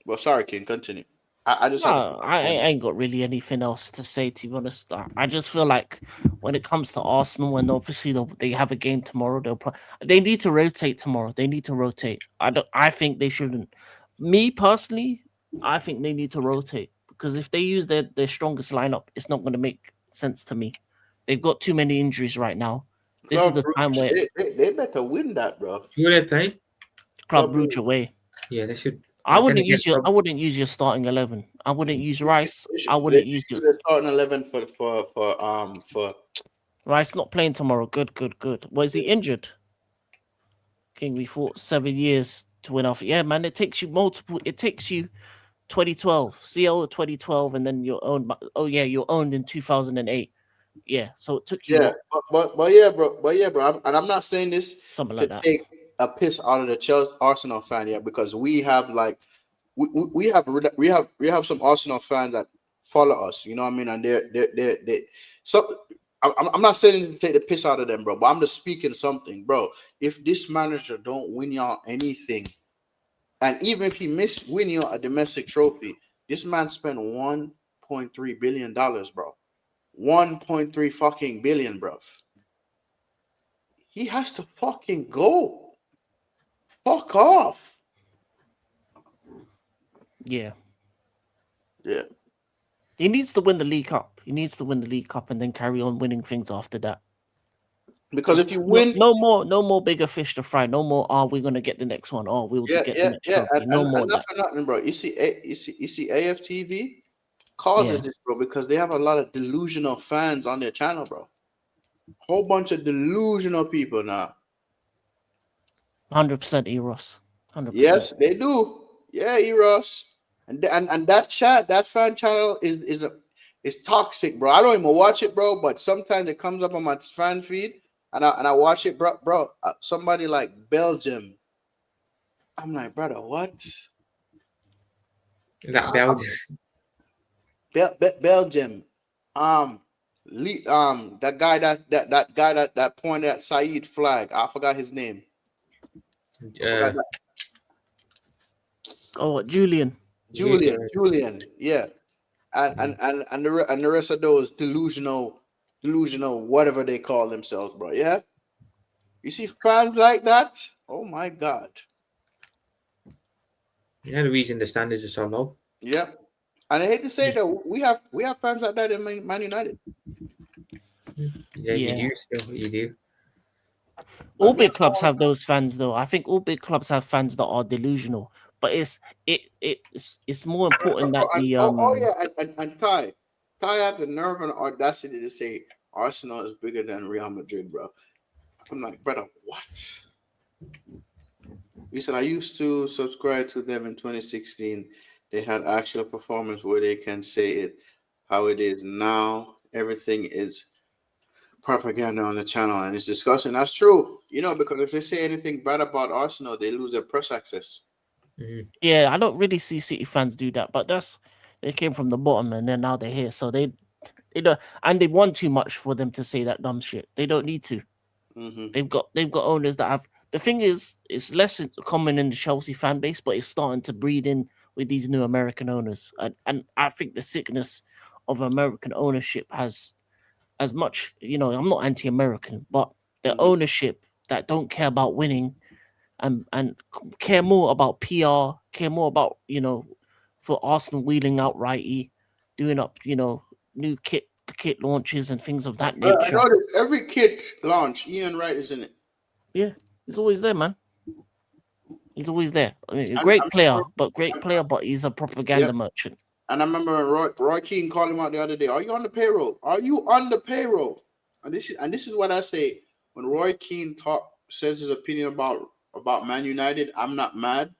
Well, sorry, King, continue. I ain't got really anything else to say, to be honest. I just feel like when it comes to Arsenal, and obviously they have a game tomorrow, they need to rotate tomorrow. They need to rotate. I think they shouldn't. Me personally, I think they need to rotate because if they use their strongest lineup, it's not going to make sense to me. They've got too many injuries right now. This is the time where they better win that, bro. Who are they playing? Club Brugge away. Yeah, they should. I wouldn't use your starting 11. I wouldn't use Rice. I wouldn't use your starting 11 for Rice not playing tomorrow. Good. Was he injured? King, we fought 7 years to win off. Yeah, man, it takes you 2012, CL 2012, and then you're owned. You're owned in 2008. Yeah, so it took you. Yeah, but yeah, bro. I'm not saying this something to like that. Take a piss out of the Chelsea Arsenal fan, because we have like we have some Arsenal fans that follow us. You know what I mean? And they so I'm not saying to take the piss out of them, bro. But I'm just speaking something, bro. If this manager don't win y'all anything, and even if he win y'all a domestic trophy, this man spent $1.3 billion, bro. 1.3 fucking billion, bro. He has to fucking go. Fuck off. Yeah. He needs to win the League Cup. He needs to win the League Cup and then carry on winning things after that. Because if you win, no more bigger fish to fry. No more. We're gonna get the next one. We'll get the next trophy. No more. And not for nothing, bro. You see AFTV causes this, bro, because they have a lot of delusional fans on their channel, bro. Whole bunch of delusional people now. 100% Eros. 100%. Yes, they do. Yeah, Eros. And that fan channel is toxic, bro. I don't even watch it, bro, but sometimes it comes up on my fan feed and I watch it, bro. Somebody like Belgium. I'm like, brother, what? That Belgium. Belgium. That guy that pointed at Saeed flag. I forgot his name. Julian. Julian. Yeah. and the rest of those delusional, whatever they call themselves, bro. Yeah, you see fans like that. Oh my god. Yeah, the reason the standards are so low. Yeah, and I hate to say that we have fans like that in Man United. Yeah, you Yeah. do. Still, you do. All But me, big clubs have those fans, though. I think all big clubs have fans that are delusional, but it's more important that and, the oh yeah, and Ty had the nerve and audacity to say Arsenal is bigger than Real Madrid, bro. I'm like, brother, what? He said I used to subscribe to them in 2016. They had actual performance where they can say it how it is now. Everything is propaganda on the channel and it's disgusting. That's true, because if they say anything bad about Arsenal, they lose their press access. Mhm. yeah, I don't really see City fans do that, but they came from the bottom and then now they're here, so they don't, and they want too much for them to say that dumb shit. They don't need to. Hmm. They've got owners that have. The thing is, it's less common in the Chelsea fan base, but it's starting to breed in with these new American owners, and I think the sickness of American ownership has as much. I'm not anti-American, but the Hmm. ownership that don't care about winning and care more about PR, care more about for Arsenal wheeling out righty, doing up new kit launches and things of that I nature. noticed every kit launch, Ian Wright is in it. Yeah, he's always there, man. He's always there. I mean, a And I great player, remember, but he's a yep. propaganda merchant. And I remember when Roy Keane called him out the other day. Are you on the payroll? Are you on the payroll? And this is what I say. When Roy Keane says his opinion about Man United, I'm not mad.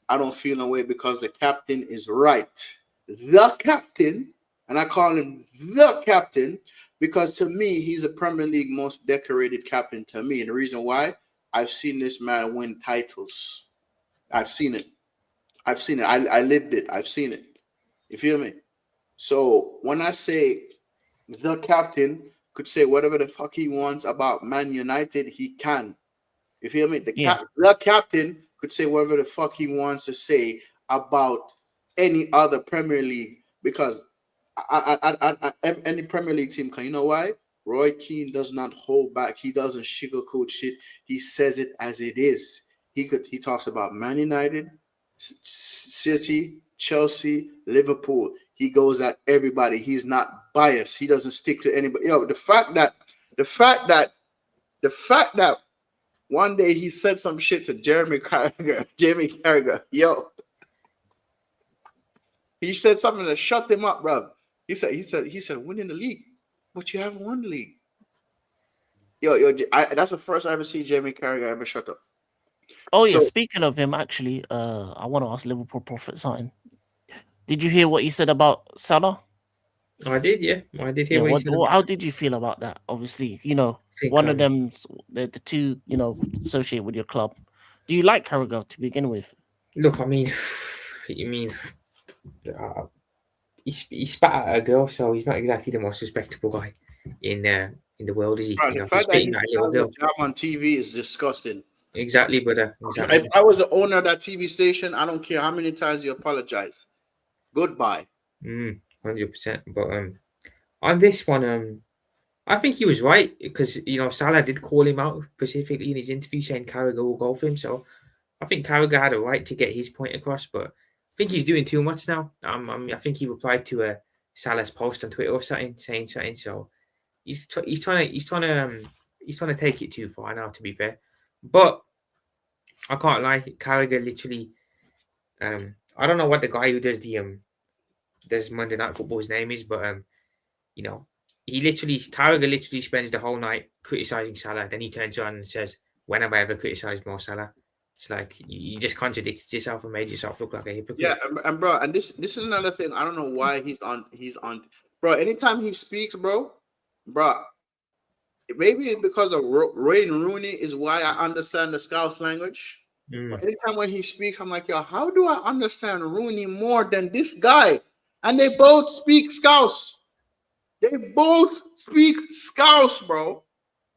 I don't feel no way because the captain is right. The captain, and I call him the captain because to me he's a Premier League most decorated captain to me. And the reason why, I've seen this man win titles. I've seen it. I've seen it. I lived it. I've seen it. You feel me? So when I say the captain could say whatever the fuck he wants about Man United, he can. You feel me? Yeah, The captain could say whatever the fuck he wants to say about any other Premier League because any Premier League team can. You know why? Roy Keane does not hold back. He doesn't sugarcoat shit. He says it as it is. He talks about Man United, City, Chelsea, Liverpool. He goes at everybody. He's not biased. He doesn't stick to anybody. The fact that one day he said some shit to Jeremy Carragher. Jamie Carragher, he said something to shut him up, bro. He said, winning the league, but you haven't won the league. That's the first I ever see Jamie Carragher ever shut up. Oh yeah, So speaking of him, actually, I want to ask Liverpool Prophet something. Did you hear what he said about Salah? I did, yeah. I did hear Yeah, what he said about how it. did you feel about that? Obviously, I think one of them, the two, associated with your club. Do you like Carragher to begin with? look, I mean, you mean uh, he spat at a girl, so he's not exactly the most respectable guy in the world, is he? the For fact that spitting he at a still little has a girl. job on TV is disgusting. Exactly, brother. If Exactly. I was the owner of that TV station, I don't care how many times you apologize. Goodbye. 100%. But on this one, I think he was right because Salah did call him out specifically in his interview, saying Carragher will go for him. So I think Carragher had a right to get his point across, but I think he's doing too much now. I think he replied to Salah's post on Twitter or something, saying something. So he's trying to take it too far now. To be fair, but I can't lie, Carragher literally. I don't know what the guy who does Monday Night Football's name is, but you know, Carragher literally spends the whole night criticizing Salah. Then he turns around and says, "When have I ever criticized Mo Salah?" It's like you just contradicted yourself and made yourself look like a Yeah, hypocrite. and bro, and this is another thing. I don't know why he's on, bro. Anytime he speaks, bro, maybe it's because of Wayne Rooney is why I understand the Scouse language. Mm. But anytime when he speaks, I'm like, yo, how do I understand Rooney more than this guy? And they both speak Scouse. They both speak Scouse, bro.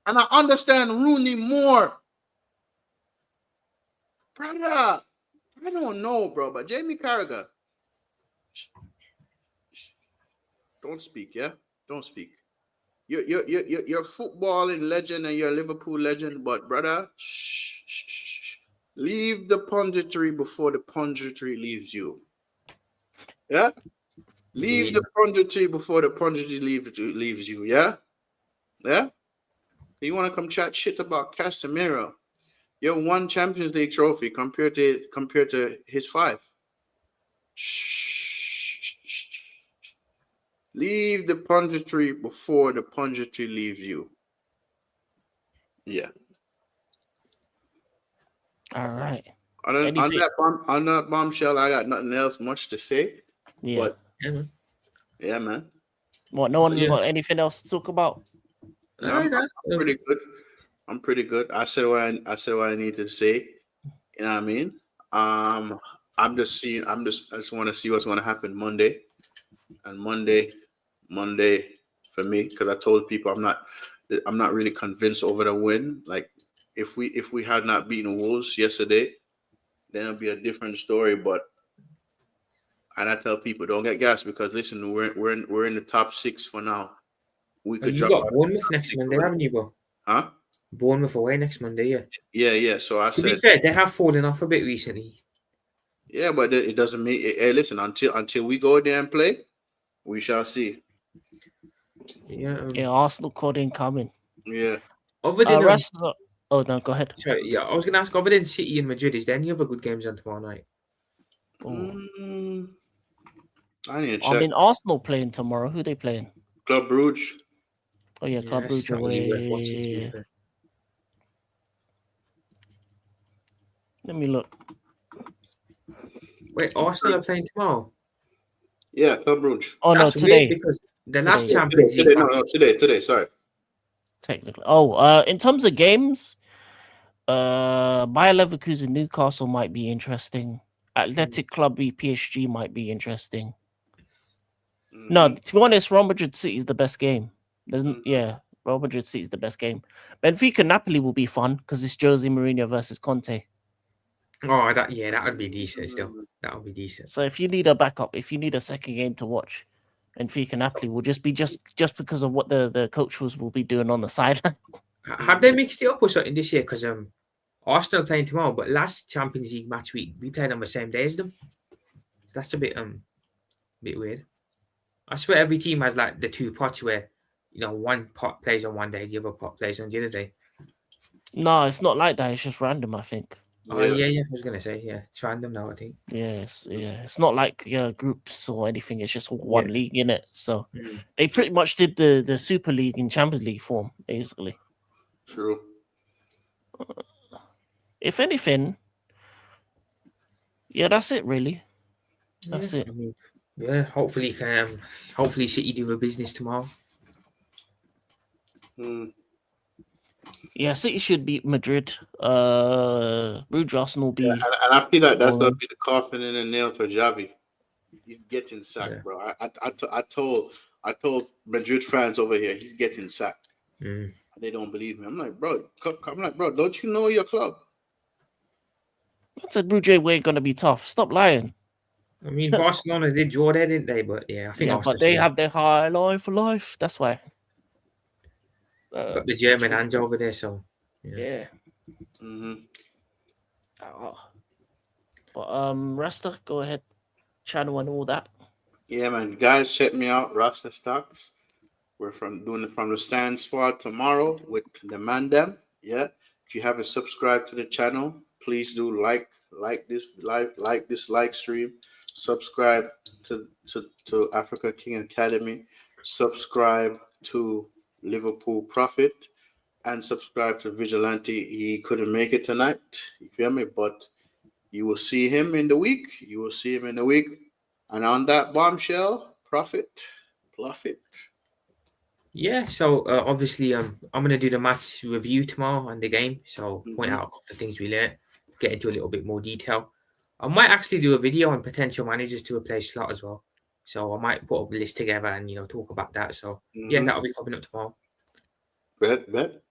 And I understand Rooney more, brother. I don't know, bro, but Jamie Carragher, Don't speak, yeah? Don't speak. You're a footballing legend and you're a Liverpool legend, but brother, shh. Leave the punditry before the punditry leaves you. Yeah? Leave the punditry before the punditry leaves you, yeah? Yeah? You want to come chat shit about Casemiro? You're one Champions League trophy compared to his 5. Shh. Leave the punditry before the punditry leaves you. Yeah. All right. On Anything? that bombshell, I got nothing else much to say. Yeah. But man. yeah, man. What? No one's Yeah. got anything else to talk about? No, I'm pretty good. I'm pretty good. I said what I need to say. You know what I mean? I just want to see what's going to happen Monday, and Monday for me, because I told people I'm not really convinced over the win. Like if we had not beaten Wolves yesterday, then it'll be a different story. But and I tell people don't get gas because listen, we're in the top 6 for now. We could You drop got out of the Bournemouth top next 6 Monday, already. haven't you, bro? Huh? Bournemouth away next Monday, yeah. Yeah. So I To be said, fair, they have fallen off a bit recently. yeah, but it doesn't mean. Hey, listen, until we go there and play, we shall see. Yeah. Yeah, Arsenal code incoming. Yeah. Other than Rest. Oh no, go ahead. sorry, yeah, I was gonna ask. Other than City and Madrid, is there any other good games on tomorrow night? Oh. I need to I check. mean, Arsenal playing tomorrow. Who they playing? Club Brugge. Oh yeah, Club It's Brugge not really worth watching, to be away. fair. Let me look. Wait, Arsenal are playing tomorrow. Yeah, Club Brugge. Oh no, That's today. weird because the last Today. Champions League. Today. Sorry. Technically. Oh, in terms of games, Bayer Leverkusen Newcastle might be interesting. Athletic Club v PSG might be interesting. No, to be honest, Real Madrid City is the best game. Real Madrid City is the best game. Benfica Napoli will be fun because it's Jose Mourinho versus Conte. Oh, that would be decent still. That would be decent. So if you need a backup, if you need a second game to watch, Benfica Napoli will just be just because of what the coaches will be doing on the sideline. Have they mixed it up or something this year? Because Arsenal playing tomorrow, but last Champions League match week we played on the same day as them. So that's a bit weird. I swear every team has like the 2 pots where one pot plays on one day, the other pot plays on the other day. No, it's not like that. It's just random, I think. Oh yeah. I was gonna say it's random now. I think. Yes, yeah. It's not like groups or anything. It's just one league in it. So they pretty much did the Super League in Champions League form, basically. True. If anything, yeah, that's it really. That's it. I mean, hopefully City do the business tomorrow. Yeah, City should beat Madrid. Bruges Arsenal will be. And I feel like that's gonna be the coffin in the nail for Xavi. He's getting sacked, bro. I told Madrid fans over here he's getting sacked. They don't believe me. I'm like, bro, don't you know your club? I said Bruges we're gonna be tough. Stop lying. I mean, Barcelona did draw there, didn't they? But I think but they have their high line for life. That's why. Got the German hands over there, so yeah. But Rasta, go ahead, channel and all that. Yeah, man. Guys, check me out, Rasta Stocks. We're doing it from the stand squad tomorrow with the man them. Yeah. If you haven't subscribed to the channel, please do like this live stream. Subscribe to Africa King Academy. Subscribe to Liverpool Prophet. And subscribe to Vigilante. He couldn't make it tonight. You feel me? But you will see him in the week. And on that bombshell, Prophet. Yeah, so obviously I'm gonna do the match review tomorrow on the game. So point out a couple of things we learned, get into a little bit more detail. I might actually do a video on potential managers to replace Slot as well. So I might put a list together and talk about that. So yeah, that'll be coming up tomorrow. Bet.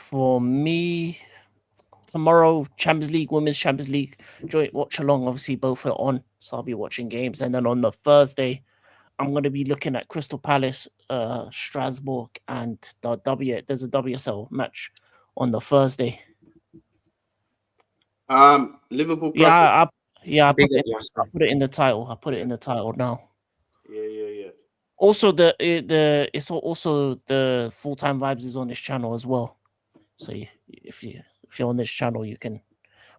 For me, tomorrow, Champions League, Women's Champions League, joint watch along. Obviously, both are on, so I'll be watching games. And then on the Thursday, I'm going to be looking at Crystal Palace, Strasbourg, and there's a WSL match on the Thursday. Liverpool. Yeah, I Big put up, Ross, I man. put it in the title. I put it in the title now. Yeah. Also, it's also the full-time vibes is on this channel as well. So if you're on this channel, you can.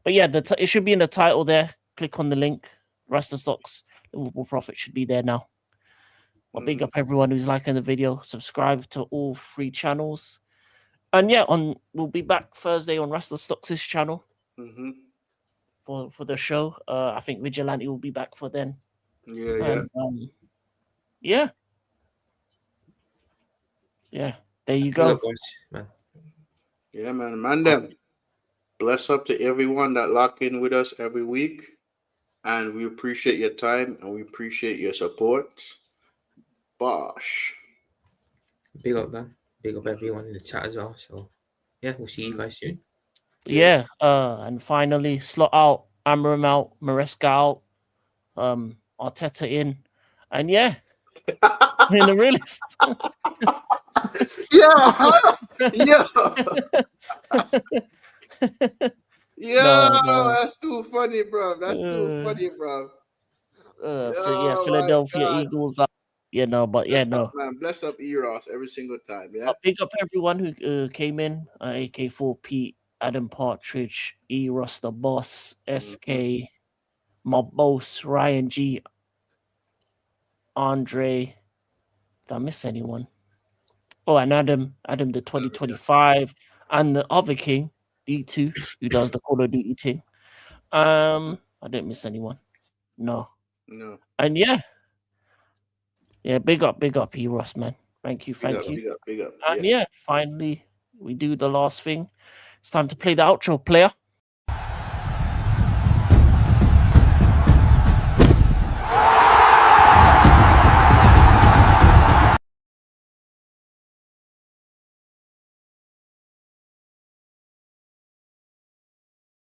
But yeah, it should be in the title there. Click on the link. Rest of Stocks Liverpool Profit should be there now. But big up everyone who's liking the video. Subscribe to all 3 channels. And yeah, we'll be back Thursday on Rest of Stocks' channel for the show. I think Vigilante will be back for then. Yeah. And, yeah. There you Big go. up, Ross, man. Yeah, man. Them. Bless up to everyone that lock in with us every week. And we appreciate your time and we appreciate your support. Bosh. Big up, man. Big up everyone in the chat as well. So yeah, we'll see you guys soon. Yeah. And finally, Slot out, Amram out, Maresca out, Arteta in, and yeah, in the realist. No, that's too funny, bro. That's too funny, bro. Philadelphia Eagles up. No. Man, bless up Eros every single time. Yeah. Big up everyone who came in. AK4 Pete, Adam Partridge, Eros the Boss, SK, my boss, Ryan G, Andre. Did I miss anyone? Oh, and Adam the 2025, and the other king, D2, who does the Call of Duty thing. I didn't miss anyone. No. And yeah, big up, Eros, man. Thank you. Big up. And yeah, finally, we do the last thing. It's time to play the outro, player.